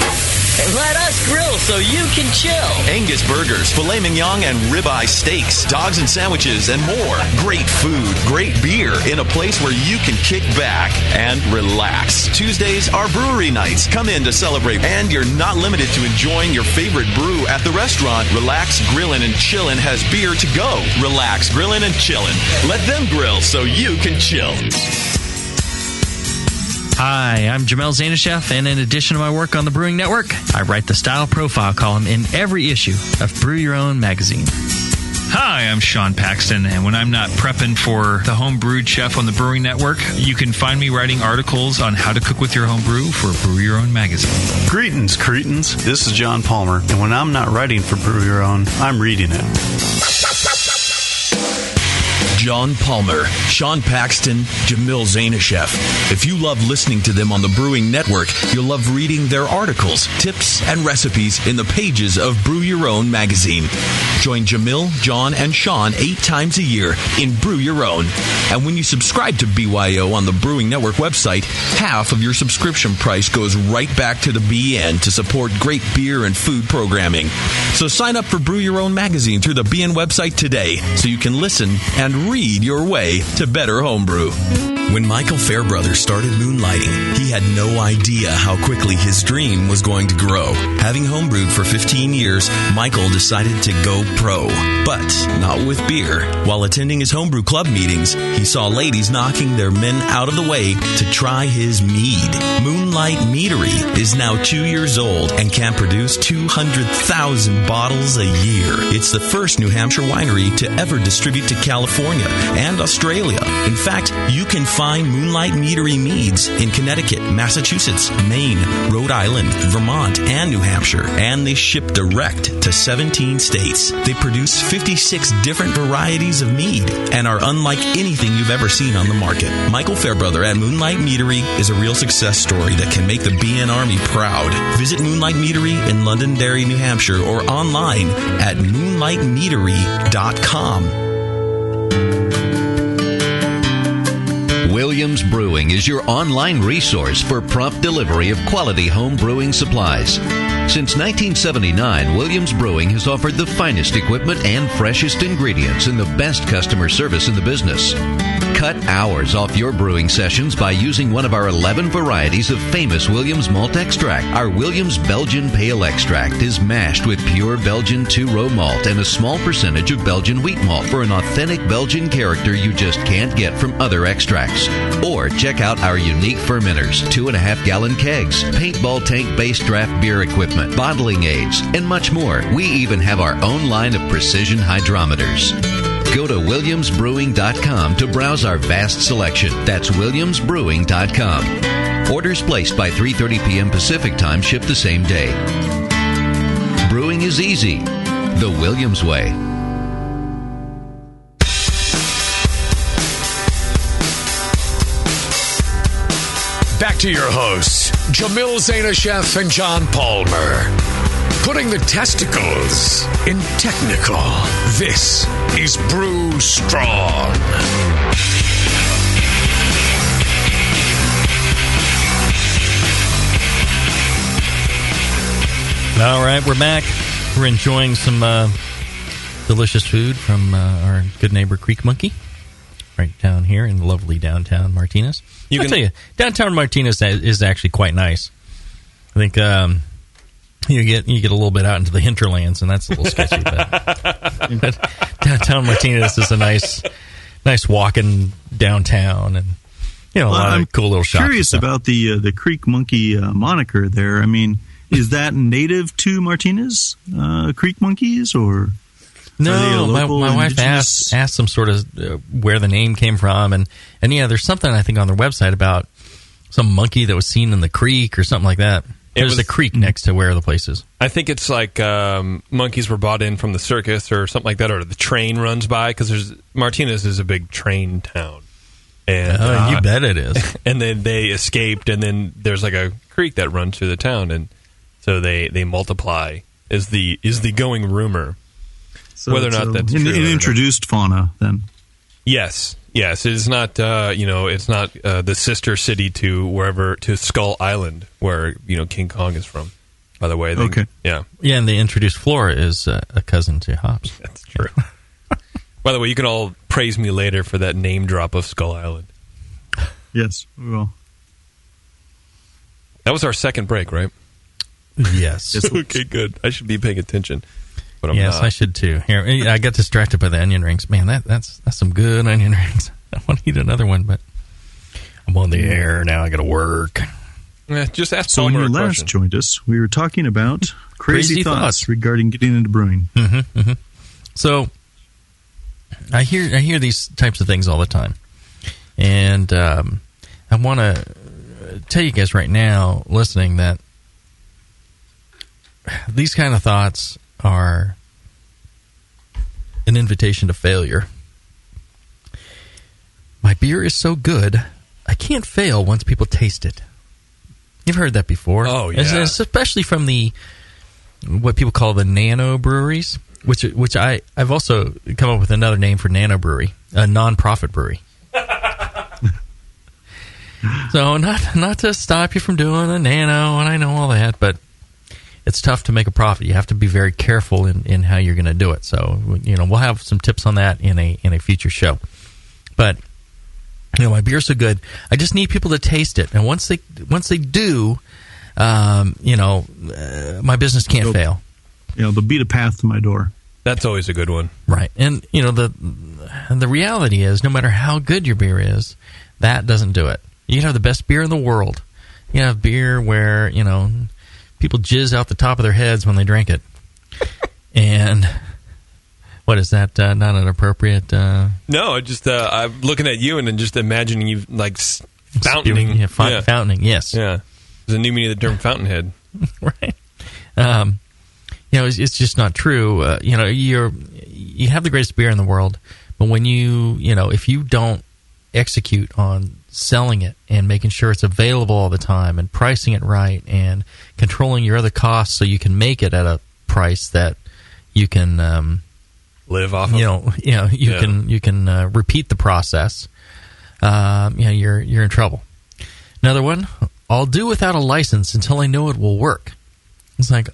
And let us grill so you can chill. Angus burgers, filet mignon, and ribeye steaks, dogs and sandwiches, and more. Great food, great beer in a place where you can kick back and relax. Tuesdays are brewery nights. Come in to celebrate, and you're not limited to enjoying your favorite brew at the restaurant. Relax Grillin' and Chillin' has beer to go. Relax Grillin' and Chillin'. Let them grill so you can chill. Hi, I'm Jamil Zainasheff, and in addition to my work on the Brewing Network, I write the Style Profile column in every issue of Brew Your Own magazine. Hi, I'm Sean Paxton, and when I'm not prepping for the Homebrewed Chef on the Brewing Network, you can find me writing articles on how to cook with your homebrew for Brew Your Own magazine. Greetings, cretins. This is John Palmer, and when I'm not writing for Brew Your Own, I'm reading it. John Palmer, Sean Paxton, Jamil Zainasheff. If you love listening to them on the Brewing Network, you'll love reading their articles, tips, and recipes in the pages of Brew Your Own magazine. Join Jamil, John, and Sean 8 times a year in Brew Your Own. And when you subscribe to BYO on the Brewing Network website, half of your subscription price goes right back to the BN to support great beer and food programming. So sign up for Brew Your Own magazine through the BN website today so you can listen and read your way to better homebrew. When Michael Fairbrother started moonlighting, he had no idea how quickly his dream was going to grow. Having homebrewed for 15 years, Michael decided to go pro, but not with beer. While attending his homebrew club meetings, he saw ladies knocking their men out of the way to try his mead. Moonlight Meadery is now 2 years old and can produce 200,000 bottles a year. It's the first New Hampshire winery to ever distribute to California and Australia. In fact, you can find Moonlight Meadery meads in Connecticut, Massachusetts, Maine, Rhode Island, Vermont, and New Hampshire, and they ship direct to 17 states. They produce 56 different varieties of mead and are unlike anything you've ever seen on the market. Michael Fairbrother at Moonlight Meadery is a real success story that can make the BN Army proud. Visit Moonlight Meadery in Londonderry, New Hampshire, or online at moonlightmeadery.com. Williams Brewing is your online resource for prompt delivery of quality home brewing supplies. Since 1979, Williams Brewing has offered the finest equipment and freshest ingredients and the best customer service in the business. Cut hours off your brewing sessions by using one of our 11 varieties of famous Williams malt extract. Our Williams Belgian Pale Extract is mashed with pure Belgian 2-row malt and a small percentage of Belgian wheat malt for an authentic Belgian character you just can't get from other extracts. Or check out our unique fermenters, 2.5-gallon kegs, paintball tank-based draft beer equipment, bottling aids, and much more. We even have our own line of precision hydrometers. Go to williamsbrewing.com to browse our vast selection. That's williamsbrewing.com. Orders placed by 3:30 p.m. Pacific Time ship the same day. Brewing is easy. The Williams way. Back to your hosts, Jamil Zainasheff and John Palmer. Putting the testicles in technical. This is Brew Strong. All right, we're back. We're enjoying some delicious food from our good neighbor Creek Monkey, right down here in lovely downtown Martinez. I'll tell you, downtown Martinez is actually quite nice. I think you get a little bit out into the hinterlands, and that's a little sketchy. But downtown Martinez is a nice walking downtown, and a lot of cool little shops. I'm curious about the Creek Monkey moniker there. I mean, is that native to Martinez, Creek Monkeys, or? No, my wife asked some sort of where the name came from, and there's something I think on their website about some monkey that was seen in the creek or something like that. There's a creek next to where the place is. I think it's like monkeys were brought in from the circus or something like that, or the train runs by, because Martinez is a big train town. And you bet it is. And then they escaped, and then there's like a creek that runs through the town, and so they multiply is the going rumor. So whether or not that's an true introduced fauna, then. Yes, it's not. It's not the sister city to Skull Island, where King Kong is from. by the way. Okay. Yeah. Yeah, and the introduced flora is a cousin to hops. That's true. By the way, you can all praise me later for that name drop of Skull Island. Yes, we will. That was our second break, right? Yes. Okay, good. I should be paying attention, but I'm yes, not. I should too. Here, I got distracted by the onion rings. Man, that's some good onion rings. I want to eat another one, but I'm on the air now. I got to work. Just ask So when Palmer you a last question. joined us, we were talking about crazy thoughts regarding getting into brewing. Mm-hmm, mm-hmm. So I hear these types of things all the time, and I want to tell you guys right now, listening, that these kind of thoughts are an invitation to failure. My beer is so good, I can't fail once people taste it. You've heard that before. Oh, yeah. Especially from what people call the nano breweries, which I've also come up with another name for nano brewery, a non-profit brewery. So not to stop you from doing a nano, and I know all that, but it's tough to make a profit. You have to be very careful in how you're going to do it. So we'll have some tips on that in a future show. But my beer's so good, I just need people to taste it, and once they do, my business can't fail. They'll beat a path to my door. That's always a good one, right? And the reality is, no matter how good your beer is, that doesn't do it. You can have the best beer in the world. You have beer where people jizz out the top of their heads when they drink it, and what is that? Not an appropriate? No, I'm looking at you and then just imagining you like fountaining. Fountaining. Yes. Yeah. There's a new meaning of the term fountainhead. Right. It's just not true. You have the greatest beer in the world, but when if you don't execute on selling it and making sure it's available all the time and pricing it right and controlling your other costs so you can make it at a price that you can live off of. You can repeat the process. You're in trouble. Another one, I'll do without a license until I know it will work. It's like,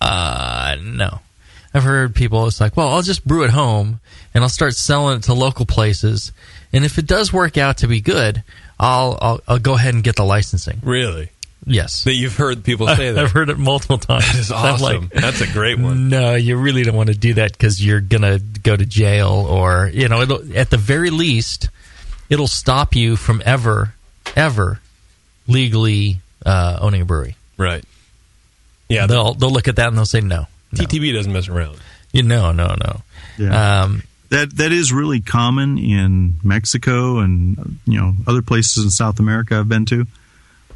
no. I've heard people, it's like, well, I'll just brew at home and I'll start selling it to local places, and if it does work out to be good, I'll go ahead and get the licensing. Really? Yes. That you've heard people say that. I've heard it multiple times. That is awesome. That's a great one. No, you really don't want to do that because you're going to go to jail, or, at the very least, it'll stop you from ever legally owning a brewery. Right. Yeah. They'll look at that and they'll say no. TTB doesn't mess around. No. Yeah. That is really common in Mexico and other places in South America I've been to.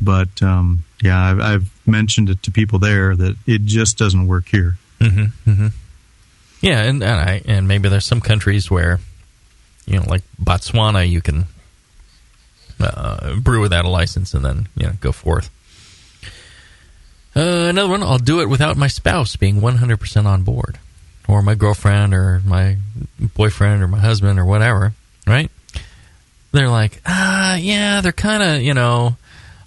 But I've mentioned it to people there that it just doesn't work here. Mm-hmm, mm-hmm. Yeah, and maybe there's some countries where, like Botswana, you can brew without a license and then go forth. Another one, I'll do it without my spouse being 100% on board, or my girlfriend or my boyfriend or my husband or whatever, right? They're like, they're kind of,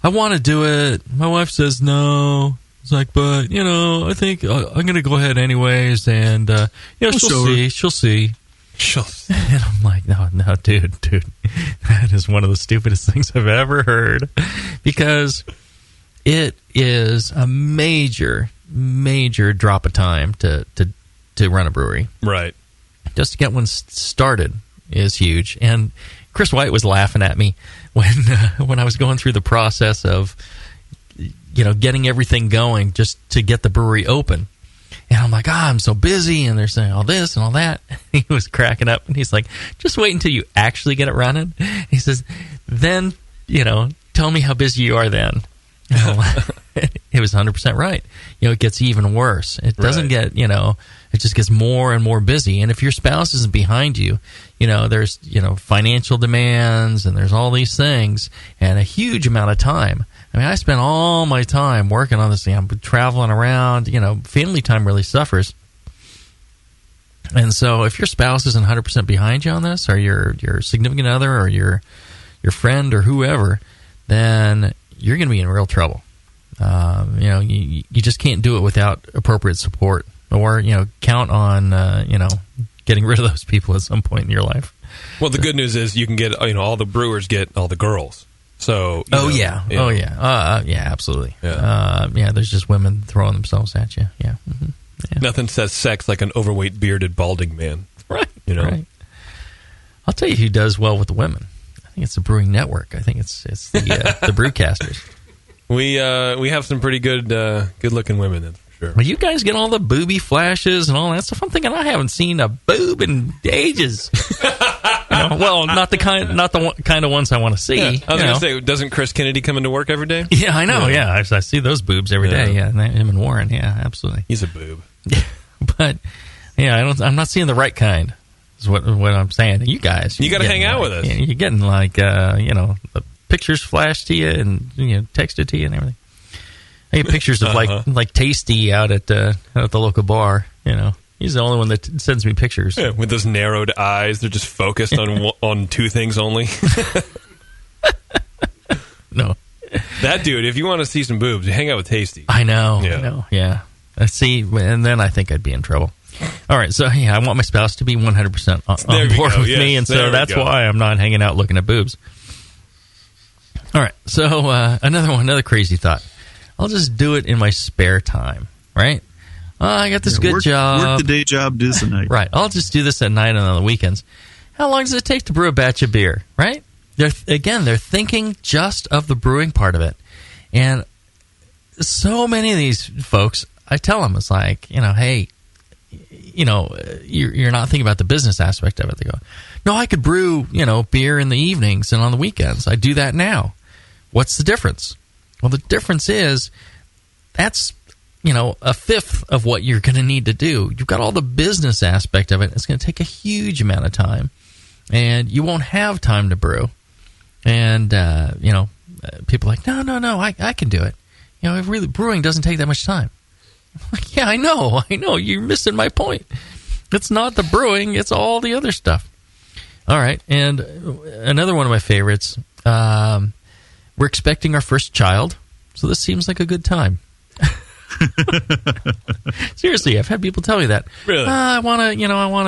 I want to do it. My wife says no. It's like, but, I think I'm going to go ahead anyways, and, she'll see. And I'm like, no, dude, that is one of the stupidest things I've ever heard, because it is a major drop of time to run a brewery. Right. Just to get one started is huge. And Chris White was laughing at me when I was going through the process of getting everything going just to get the brewery open. And I'm like, I'm so busy, and they're saying all this and all that. He was cracking up, and he's like, just wait until you actually get it running. He says, then, tell me how busy you are then. It was 100% right. It gets even worse. It doesn't get, it just gets more and more busy. And if your spouse isn't behind you, there's, financial demands, and there's all these things, and a huge amount of time. I mean, I spent all my time working on this thing. I'm traveling around, family time really suffers. And so if your spouse isn't 100% behind you on this, or your significant other, or your friend or whoever, then you're going to be in real trouble. You just can't do it without appropriate support, or count on getting rid of those people at some point in your life. Well, the good news is you can get all the brewers get all the girls. So absolutely. There's just women throwing themselves at you. Yeah. Mm-hmm. Yeah. Nothing says sex like an overweight, bearded, balding man. Right. Right. I'll tell you who does well with the women. I think it's the Brewing Network. I think it's the the Brewcasters. We have some pretty good looking women, that's for sure. Well, you guys get all the booby flashes and all that stuff. I'm thinking I haven't seen a boob in ages. Well, not the kind of ones I want to see. Yeah, I was going to say, doesn't Chris Kennedy come into work every day? Yeah, I know. Yeah, I see those boobs every day. Yeah, him and Warren. Yeah, absolutely. He's a boob. But I'm not seeing the right kind. Is what I'm saying. You guys, you got to hang out with us. You're getting the pictures flashed to you and texted to you and everything. I get pictures of like Tasty out at the local bar. He's the only one that sends me pictures. Yeah, with those narrowed eyes, they're just focused on two things only. No, that dude. If you want to see some boobs, hang out with Tasty. I know. Yeah. See, and then I think I'd be in trouble. All right, so I want my spouse to be 100% on board with me, and so that's why I'm not hanging out looking at boobs. All right, so another crazy thought. I'll just do it in my spare time, right? I got this good job. Work the day job, do this at night. Right, I'll just do this at night and on the weekends. How long does it take to brew a batch of beer, right? They're thinking just of the brewing part of it. And so many of these folks, I tell them, it's like, hey, you're not thinking about the business aspect of it. They go, no, I could brew, beer in the evenings and on the weekends. I do that now. What's the difference? Well, the difference is that's, a fifth of what you're going to need to do. You've got all the business aspect of it. It's going to take a huge amount of time, and you won't have time to brew. And, people are like, no, I can do it. Really, brewing doesn't take that much time. Yeah, I know. You're missing my point. It's not the brewing. It's all the other stuff. All right. And another one of my favorites, we're expecting our first child, so this seems like a good time. Seriously, I've had people tell me that. Really? I want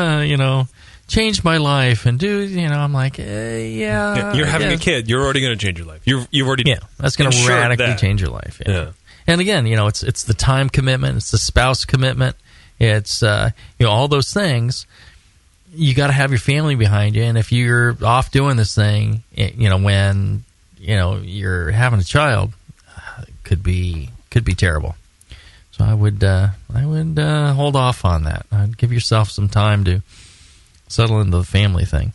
to, change my life and do, I'm like, yeah. You're having a kid. You're already going to change your life. You've already that's going to radically change your life. Yeah. And again, it's the time commitment, it's the spouse commitment, it's all those things. You got to have your family behind you, and if you're off doing this thing, when you're having a child, it could be terrible. So I would hold off on that. I'd give yourself some time to settle into the family thing.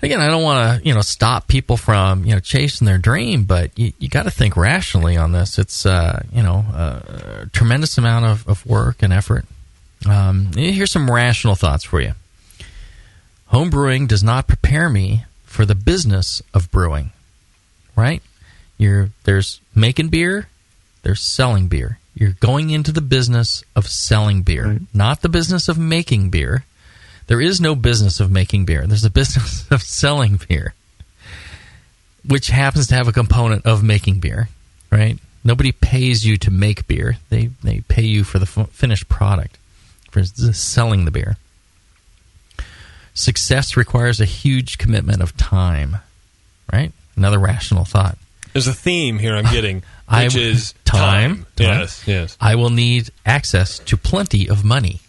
Again, I don't want to, stop people from, chasing their dream, but you got to think rationally on this. It's, a tremendous amount of work and effort. Here's some rational thoughts for you. Homebrewing does not prepare me for the business of brewing, right? There's making beer, there's selling beer. You're going into the business of selling beer, right, not the business of making beer. There is no business of making beer. There's a business of selling beer, which happens to have a component of making beer, right? Nobody pays you to make beer. They pay you for the finished product, for selling the beer. Success requires a huge commitment of time, right? Another rational thought. There's a theme here I'm getting, which is time. Yes. I will need access to plenty of money,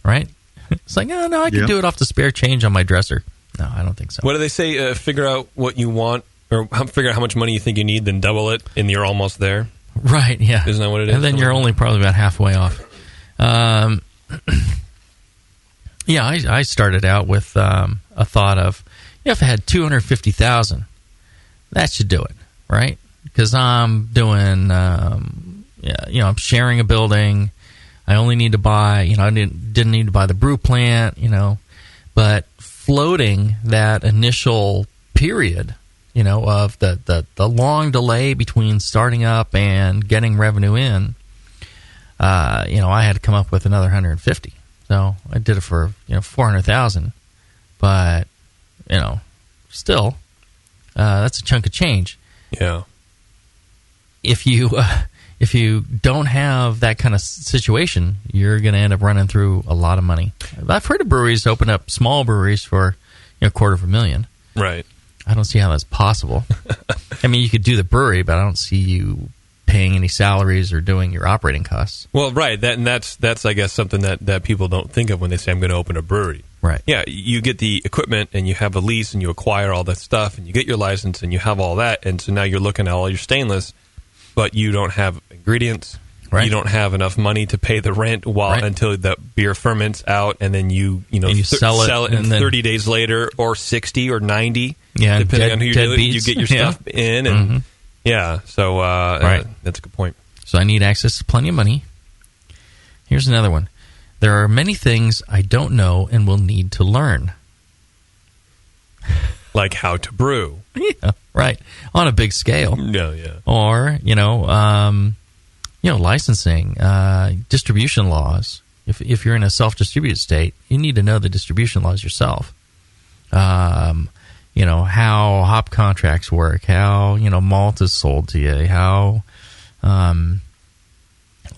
right? It's like, no, I can do it off the spare change on my dresser. No, I don't think so. What do they say? Figure out what you want, or figure out how much money you think you need, then double it, and you're almost there. Right, yeah. Isn't that what it is? And then you're only probably about halfway off. I started out with a thought of, if I had $250,000, that should do it, right? Because I'm doing, I'm sharing a building. I only need to buy, I didn't need to buy the brew plant, but floating that initial period, of the long delay between starting up and getting revenue in, I had to come up with another 150. So I did it for, 400,000, but, still, that's a chunk of change. Yeah. if you don't have that kind of situation, you're going to end up running through a lot of money. I've heard of breweries open up small breweries for $250,000. Right. I don't see how that's possible. I mean, you could do the brewery, but I don't see you paying any salaries or doing your operating costs. Well, right. That's I guess something that people don't think of when they say I'm going to open a brewery. Right. Yeah, you get the equipment and you have a lease and you acquire all that stuff and you get your license and you have all that, and so now you're looking at all your stainless, but you don't have ingredients. Right. You don't have enough money to pay the rent until the beer ferments out, and then you sell it and 30 days later, or 60 or 90, yeah, depending on who you're dealing. You get your stuff in, and so that's a good point. So I need access to plenty of money. Here's another one. There are many things I don't know and will need to learn. Like how to brew. Yeah, right. On a big scale. Yeah. Or, licensing, distribution laws. If you're in a self-distributed state, you need to know the distribution laws yourself. How hop contracts work, how, malt is sold to you, how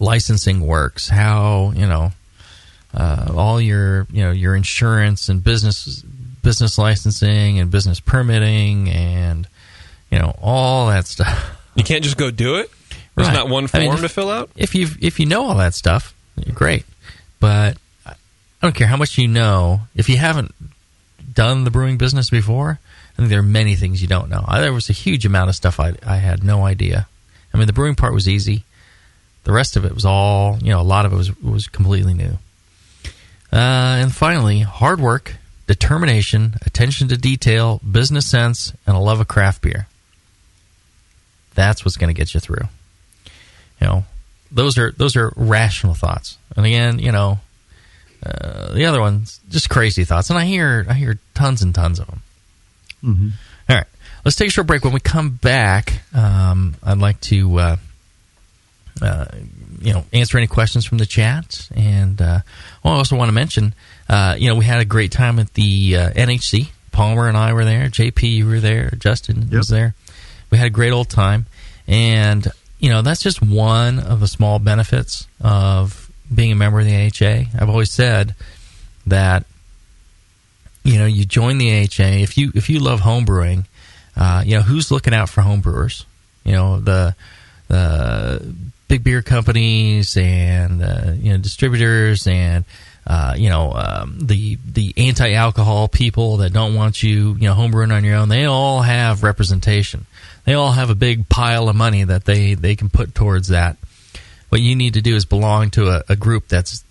licensing works, how, all your insurance and business licensing and business permitting and, all that stuff. You can't just go do it? There's not one form to fill out? If you know all that stuff, great. But I don't care how much you know. If you haven't done the brewing business before, I think there are many things you don't know. There was a huge amount of stuff I had no idea. I mean, the brewing part was easy. The rest of it was all, a lot of it was completely new. And finally, hard work, determination, attention to detail, business sense, and a love of craft beer. That's what's going to get you through. Those are rational thoughts. And again, the other one's just crazy thoughts. And I hear tons and tons of them. Mm-hmm. All right, let's take a short break. When we come back, I'd like to answer any questions from the chat. And I also want to mention, we had a great time at the NHC. Palmer and I were there. JP, you were there. Justin was there. We had a great old time. And, that's just one of the small benefits of being a member of the AHA. I've always said that, you join the AHA. If you love homebrewing, who's looking out for homebrewers? The big beer companies and distributors and the anti-alcohol people that don't want you homebrewing on your own. They all have representation. They all have a big pile of money that they can put towards that. What you need to do is belong to a group that's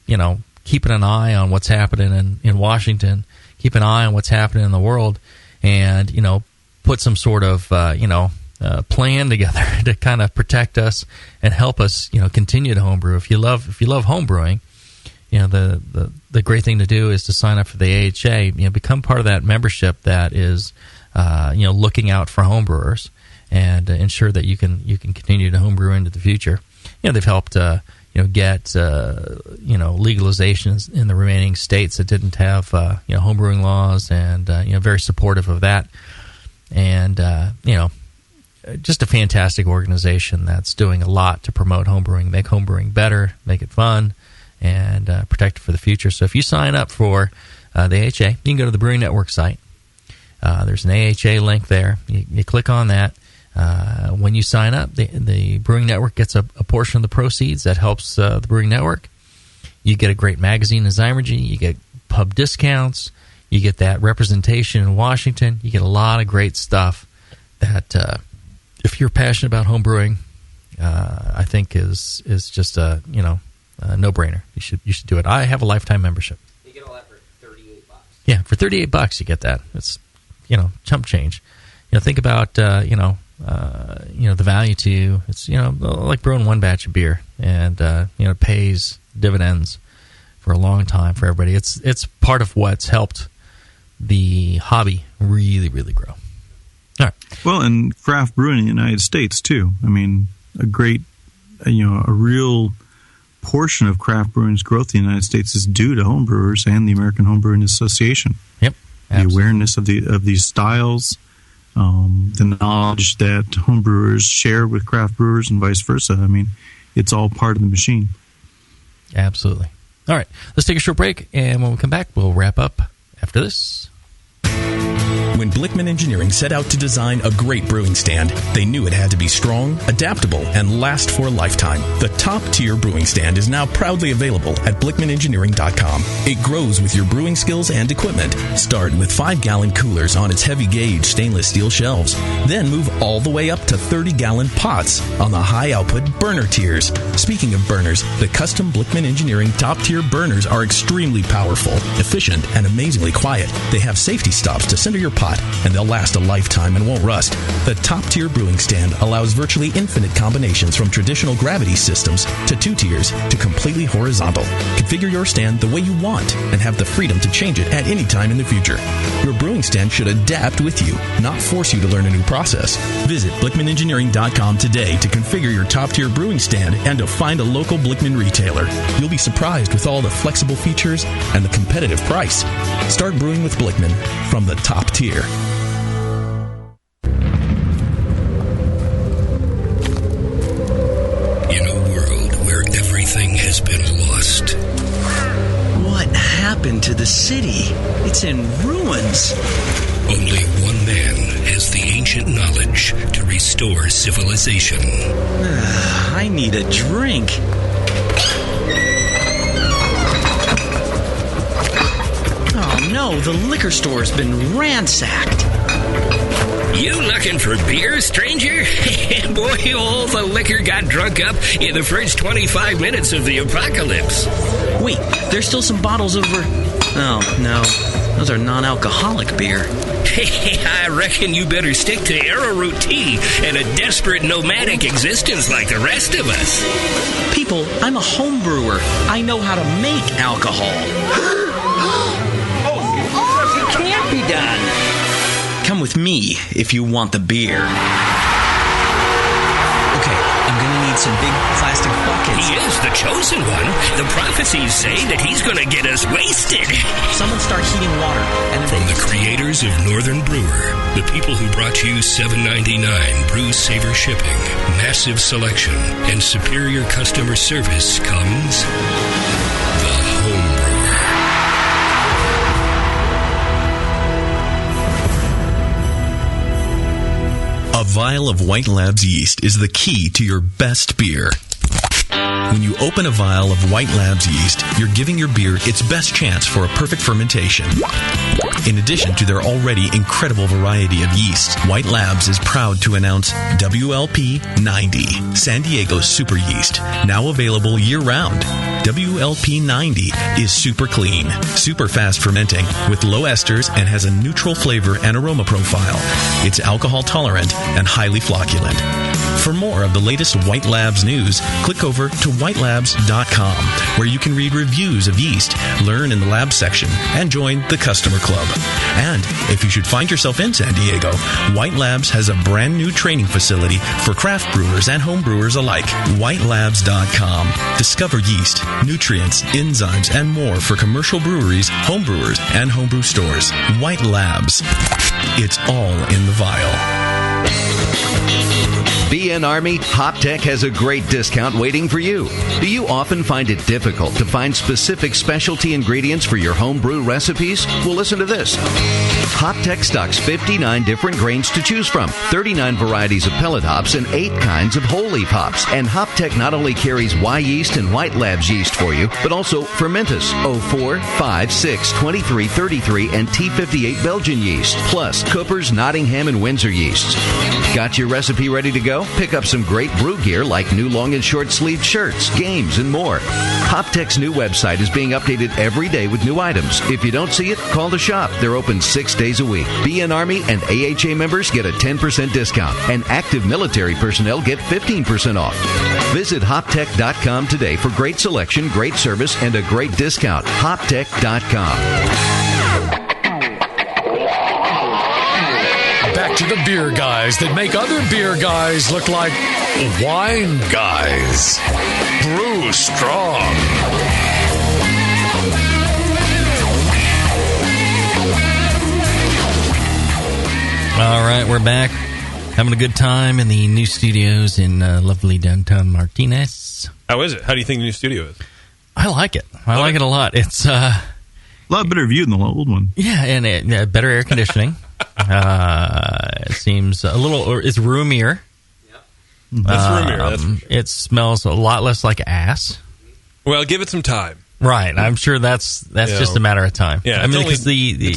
keeping an eye on what's happening in Washington, keep an eye on what's happening in the world, and put some sort of plan together to kind of protect us and help us continue to homebrew. If you love homebrewing, the great thing to do is to sign up for the AHA. Become part of that membership that is looking out for homebrewers and ensure that you can continue to homebrew into the future. They've helped get legalizations in the remaining states that didn't have homebrewing laws, and very supportive of that. And just a fantastic organization that's doing a lot to promote homebrewing, make homebrewing better, make it fun, and protect it for the future. So if you sign up for the AHA, you can go to the Brewing Network site. There's an AHA link there. You click on that. When you sign up, the Brewing Network gets a portion of the proceeds that helps the Brewing Network. You get a great magazine in Zymergy. You get pub discounts. You get that representation in Washington. You get a lot of great stuff that, if you're passionate about homebrewing, I think is just a no-brainer. You should do it. I have a lifetime membership. You get all that for $38. Yeah, for $38 you get that. It's chump change. Think about the value to you. It's like brewing one batch of beer, and it pays dividends for a long time for everybody. It's part of what's helped the hobby really, really grow. All right. Well, and craft brewing in the United States too. I mean, a great, a real portion of craft brewing's growth in the United States is due to homebrewers and the American Homebrewing Association. Yep. The awareness of these styles, the knowledge that homebrewers share with craft brewers and vice versa. I mean, it's all part of the machine. Absolutely. All right, let's take a short break, and when we come back, we'll wrap up after this. When Blickman Engineering set out to design a great brewing stand, they knew it had to be strong, adaptable, and last for a lifetime. The top-tier brewing stand is now proudly available at BlickmanEngineering.com. It grows with your brewing skills and equipment. Start with 5-gallon coolers on its heavy-gauge stainless steel shelves. Then move all the way up to 30-gallon pots on the high-output burner tiers. Speaking of burners, the custom Blickman Engineering top-tier burners are extremely powerful, efficient, and amazingly quiet. They have safety stops to center your pot, and they'll last a lifetime and won't rust. The top-tier brewing stand allows virtually infinite combinations from traditional gravity systems to 2 tiers to completely horizontal. Configure your stand the way you want and have the freedom to change it at any time in the future. Your brewing stand should adapt with you, not force you to learn a new process. Visit BlickmanEngineering.com today to configure your top-tier brewing stand and to find a local Blickman retailer. You'll be surprised with all the flexible features and the competitive price. Start brewing with Blickman from the top tier. In a world where everything has been lost. What happened to the city? It's in ruins. Only one man has the ancient knowledge to restore civilization. I need a drink. Oh no, the liquor store's been ransacked. You looking for beer, stranger? Boy, all the liquor got drunk up in the first 25 minutes of the apocalypse. Wait, there's still some bottles over... Oh, no. Those are non-alcoholic beer. I reckon you better stick to arrowroot tea and a desperate nomadic existence like the rest of us. People, I'm a home brewer. I know how to make alcohol. It can't be done. Come with me if you want the beer. Okay, I'm gonna need some big plastic buckets. He is the chosen one. The prophecies say that he's gonna get us wasted. Someone start heating water. And from the creators of Northern Brewer, the people who brought you $7.99 Brew Saver shipping, massive selection, and superior customer service comes the Homebrewer. A vial of White Labs yeast is the key to your best beer. When you open a vial of White Labs yeast, you're giving your beer its best chance for a perfect fermentation. In addition to their already incredible variety of yeasts, White Labs is proud to announce WLP 90, San Diego's super yeast, now available year-round. WLP 90 is super clean, super fast fermenting, with low esters and has a neutral flavor and aroma profile. It's alcohol tolerant and highly flocculent. For more of the latest White Labs news, click over to whitelabs.com, where you can read reviews of yeast, learn in the lab section, and join the customer club. And if you should find yourself in San Diego, White Labs has a brand new training facility for craft brewers and home brewers alike. Whitelabs.com. Discover yeast, nutrients, enzymes, and more for commercial breweries, home brewers, and homebrew stores. White Labs. It's all in the vial. BN Army, HopTech has a great discount waiting for you. Do you often find it difficult to find specific specialty ingredients for your home brew recipes? Well, listen to this. HopTech stocks 59 different grains to choose from, 39 varieties of pellet hops, and 8 kinds of whole leaf hops. And HopTech not only carries Y yeast and White Labs yeast for you, but also Fermentus, 04, 5, 6, 23, 33, and T58 Belgian yeast, plus Cooper's, Nottingham, and Windsor yeasts. Got your recipe ready to go? Pick up some great brew gear like new long and short sleeved shirts, games, and more. HopTech's new website is being updated every day with new items. If you don't see it, call the shop. They're open 6 days a week. BN Army and AHA members get a 10% discount, and active military personnel get 15% off. Visit HopTech.com today for great selection, great service, and a great discount. HopTech.com. Back to the beer guys that make other beer guys look like wine guys. Brew strong. All right, we're back. Having a good time in the new studios in lovely downtown Martinez. How is it? How do you think the new studio is? I like it. I like it a lot. It's a lot better view than the old one. Yeah, and better air conditioning. It seems a little. It's roomier. It's roomier. That's for sure. It smells a lot less like ass. Well, give it some time. Right. I'm sure that's just a matter of time. Yeah, I mean, it's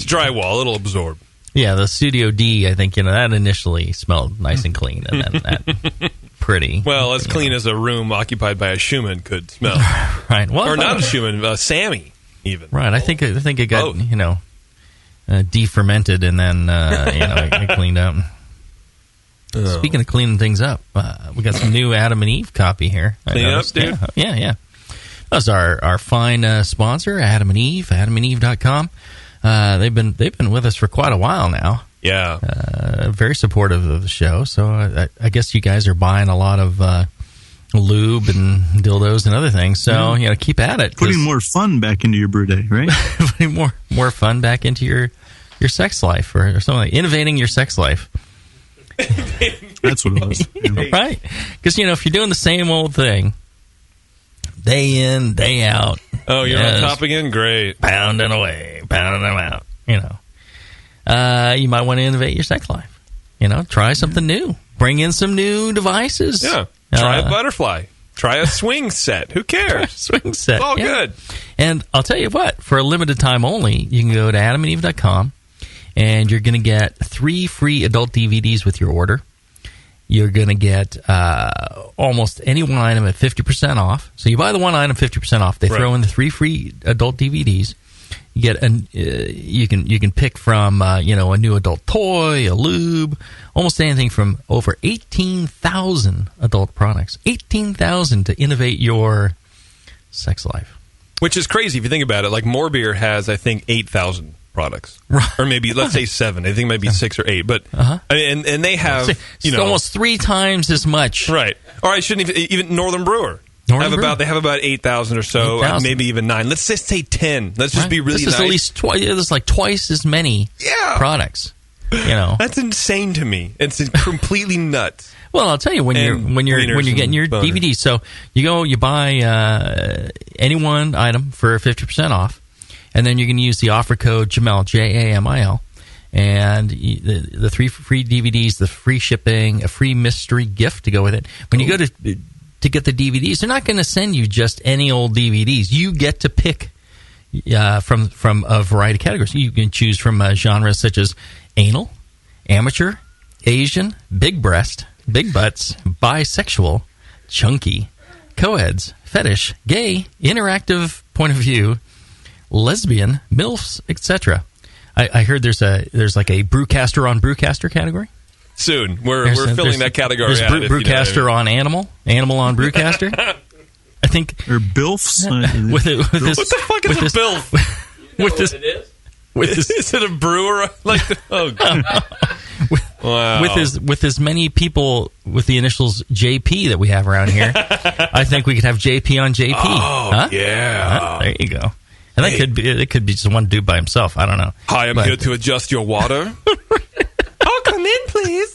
drywall. It'll absorb. Yeah, the Studio D, I think, that initially smelled nice and clean, and then that pretty. Well, as clean as a room occupied by a Schumann could smell. Right. Well, or not a Schumann, Sammy, even. Right. I think it got, de-fermented and then, it cleaned up. Oh. Speaking of cleaning things up, we got some new Adam and Eve copy here. Clean up, dude? Yeah. That's our fine sponsor, Adam and Eve, adamandeve.com. They've been with us for quite a while now. Yeah. Very supportive of the show. So I guess you guys are buying a lot of lube and dildos and other things. So keep at it. Putting more fun back into your brew day, right? Putting more fun back into your sex life or something like innovating your sex life. That's what it was. Right? Because if you're doing the same old thing, day in, day out. Oh, you're on top again? Great. Pounding away, pounding them out. You might want to innovate your sex life. Try something new. Bring in some new devices. Yeah. Try a butterfly. Try a swing set. Who cares? Swing set. It's all good. And I'll tell you what, for a limited time only, you can go to adamandeve.com and you're going to get 3 free adult DVDs with your order. You're going to get almost any one item at 50% off. So you buy the one item, 50% off. They throw in the 3 free adult DVDs. You get you can pick from a new adult toy, a lube, almost anything from over 18,000 adult products. 18,000 to innovate your sex life. Which is crazy if you think about it. Like More Beer has, I think, 8,000 products, or maybe let's say 7. I think it might be 6 or 8. But and they have it's almost 3 times as much. Right. Or I shouldn't even Northern Brewer. They have about 8,000 or so, 8,000. maybe even 9. Let's just say 10. Let's just be really nice. nice. At least there's like twice as many products. That's insane to me. It's completely nuts. Well, I'll tell you when you're getting your DVD. So you buy any one item for 50% off, and then you're going to use the offer code Jamil, Jamil, and the 3 free DVDs, the free shipping, a free mystery gift to go with it. When you go to get the DVDs, they're not going to send you just any old DVDs. You get to pick from a variety of categories. You can choose from genres such as anal, amateur, Asian, big breast, big butts, bisexual, chunky, co-eds, fetish, gay, interactive point of view, lesbian, MILFs, etc. I heard there's like a brewcaster on brewcaster category. Soon. We're filling that category out. Brewcaster on animal on brewcaster. I think. Or BILFs. What the fuck is a BILF? Is it a brewer? Wow. With as many people with the initials JP that we have around here, I think we could have JP on JP. Oh, yeah. There you go. And it could be just one dude by himself. I don't know. Hi, I'm here to adjust your water. Oh, come in, please.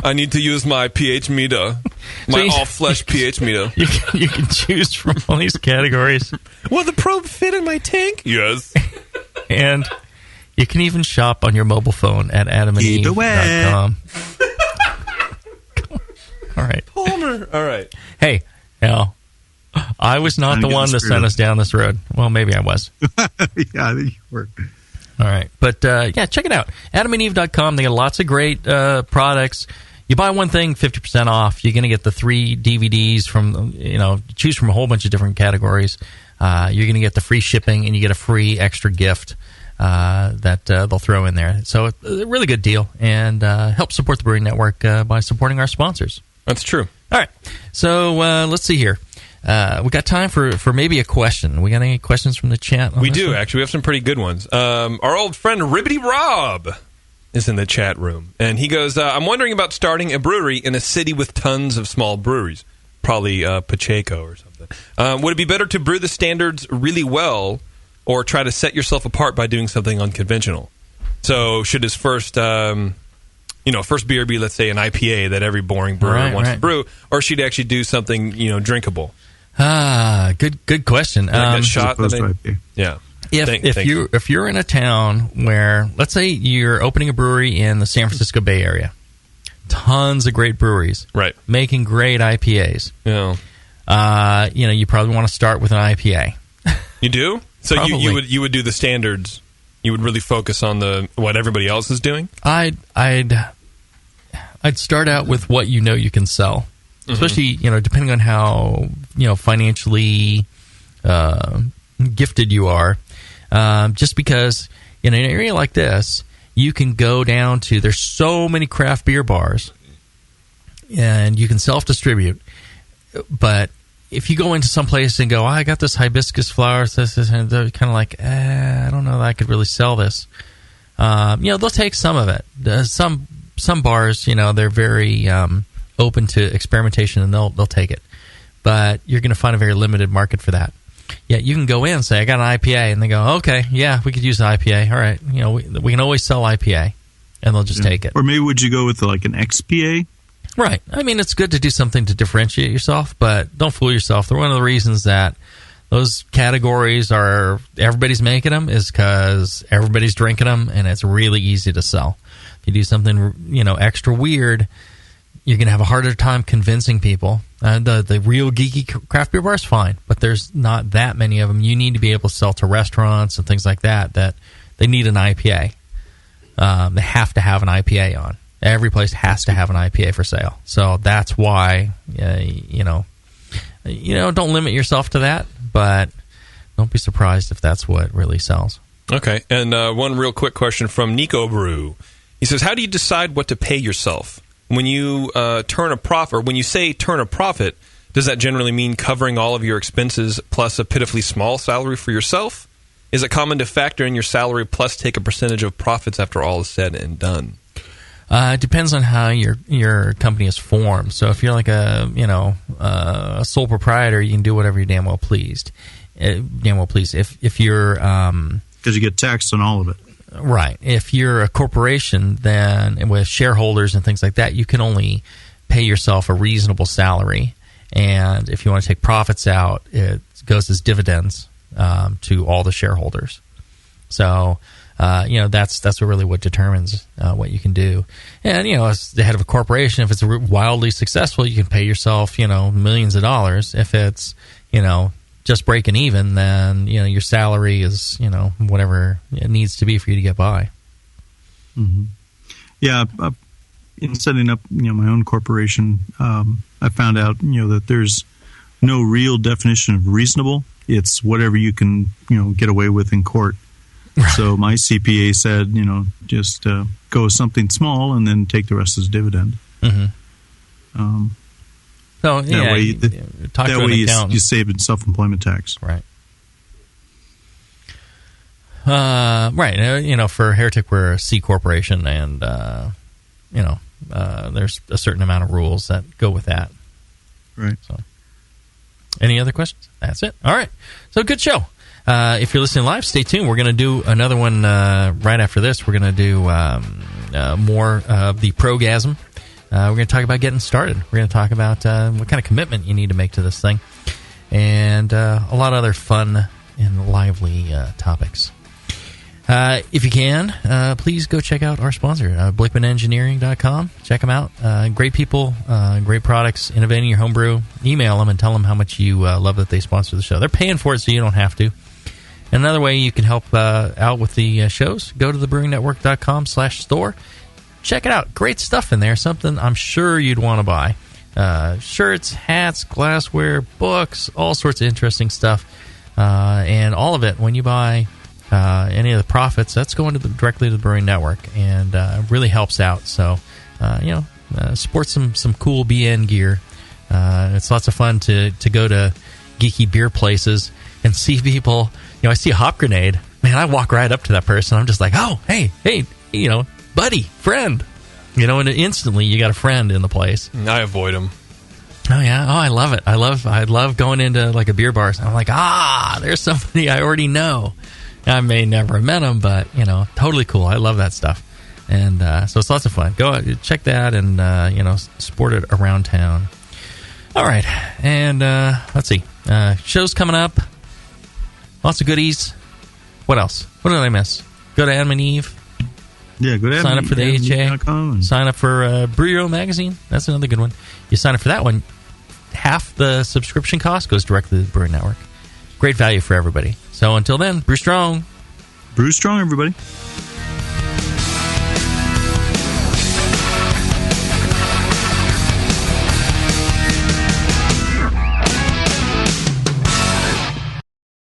I need to use my pH meter, my all-flesh pH meter. You can choose from all these categories. Will the probe fit in my tank? Yes. And you can even shop on your mobile phone at adamandeve.com. All right. Palmer. All right. Hey, Al, I was not the one that sent us down this road. Well, maybe I was. Yeah, I think you were. All right. But, check it out. adamandeve.com. They got lots of great products. You buy one thing, 50% off. You're going to get the 3 DVDs from, choose from a whole bunch of different categories. You're going to get the free shipping, and you get a free extra gift that they'll throw in there. So a really good deal, and help support the Brewing Network by supporting our sponsors. That's true. All right. So let's see here. We got time for maybe a question. We got any questions from the chat? We do, actually. We have some pretty good ones. Our old friend Ribbity Rob is in the chat room, and he goes, I'm wondering about starting a brewery in a city with tons of small breweries, probably Pacheco or something. Would it be better to brew the standards really well or try to set yourself apart by doing something unconventional? So should his first first beer be, let's say, an IPA that every boring brewer wants to brew, or should he actually do something drinkable? Good question. Like that shot yeah. If you're in a town where, let's say, you're opening a brewery in the San Francisco Bay Area, tons of great breweries, right, making great IPAs. Yeah. You probably want to start with an IPA. You do? So you would do the standards. You would really focus on what everybody else is doing? I'd start out with what you can sell. Especially, depending on how, financially gifted you are. Just because in an area like this, you can go down to, there's so many craft beer bars, and you can self-distribute. But if you go into some place and go, I got this hibiscus flower, this, and they're kind of like, I don't know that I could really sell this. They'll take some of it. Some bars, they're very open to experimentation, and they'll take it. But you're going to find a very limited market for that. Yeah, you can go in and say, I got an IPA, and they go, okay, yeah, we could use an IPA. All right, we can always sell IPA, and they'll just take it. Or maybe would you go with like an XPA? Right. I mean, it's good to do something to differentiate yourself, but don't fool yourself. One of the reasons that those categories everybody's making them is because everybody's drinking them, and it's really easy to sell. If you do something, extra weird, you're going to have a harder time convincing people. The real geeky craft beer bar is fine, but there's not that many of them. You need to be able to sell to restaurants and things like that they need an IPA. They have to have an IPA on. Every place has to have an IPA for sale. So that's why, don't limit yourself to that, but don't be surprised if that's what really sells. Okay, and one real quick question from Nico Brew. He says, how do you decide what to pay yourself? When you turn a profit, or when you say turn a profit, does that generally mean covering all of your expenses plus a pitifully small salary for yourself? Is it common to factor in your salary plus take a percentage of profits after all is said and done? It depends on how your company is formed. So if you're like a sole proprietor, you can do whatever you damn well please. If you're because you get taxed on all of it. Right. If you're a corporation, then with shareholders and things like that, you can only pay yourself a reasonable salary. And if you want to take profits out, it goes as dividends to all the shareholders. So, that's really what determines what you can do. And, as the head of a corporation, if it's wildly successful, you can pay yourself, millions of dollars. If it's, just breaking even, then your salary is whatever it needs to be for you to get by. Mm-hmm. Yeah, in setting up my own corporation, I found out that there's no real definition of reasonable. It's whatever you can get away with in court. Right. So my CPA said just go with something small and then take the rest as dividend. Mm-hmm. So that way, you save in self-employment tax. Right. Right. For Heretic, we're a C corporation, and there's a certain amount of rules that go with that. Right. So, any other questions? That's it. All right. So, good show. If you're listening live, stay tuned. We're going to do another one right after this. We're going to do more of the Progasm. We're going to talk about getting started. We're going to talk about what kind of commitment you need to make to this thing, and a lot of other fun and lively topics. If you can, please go check out our sponsor, BlickmanEngineering.com. Check them out. Great people, great products, innovating your homebrew. Email them and tell them how much you love that they sponsor the show. They're paying for it, so you don't have to. And another way you can help out with the shows, go to thebrewingnetwork.com/store. Check it out. Great stuff in there. Something I'm sure you'd want to buy. Shirts, hats, glassware, books, all sorts of interesting stuff. And all of it, when you buy any of the profits, that's going directly to the Brewing Network, and really helps out. So, support some cool BN gear. It's lots of fun to go to geeky beer places and see people. I see a hop grenade. Man, I walk right up to that person. I'm just like, oh, hey, buddy, friend. And instantly you got a friend in the place. I avoid them. Oh, yeah. Oh, I love it. I love going into like a beer bar. And I'm like, there's somebody I already know. I may never have met them, but, totally cool. I love that stuff. And so it's lots of fun. Go out, check that, and, sport it around town. All right. And let's see. Shows coming up. Lots of goodies. What else? What did I miss? Go to Adam and Eve. Yeah, go to sign up for the AHA. Sign up for Brew Your Own Magazine. That's another good one. You sign up for that one. Half the subscription cost goes directly to the Brewing Network. Great value for everybody. So until then, brew strong. Brew strong, everybody.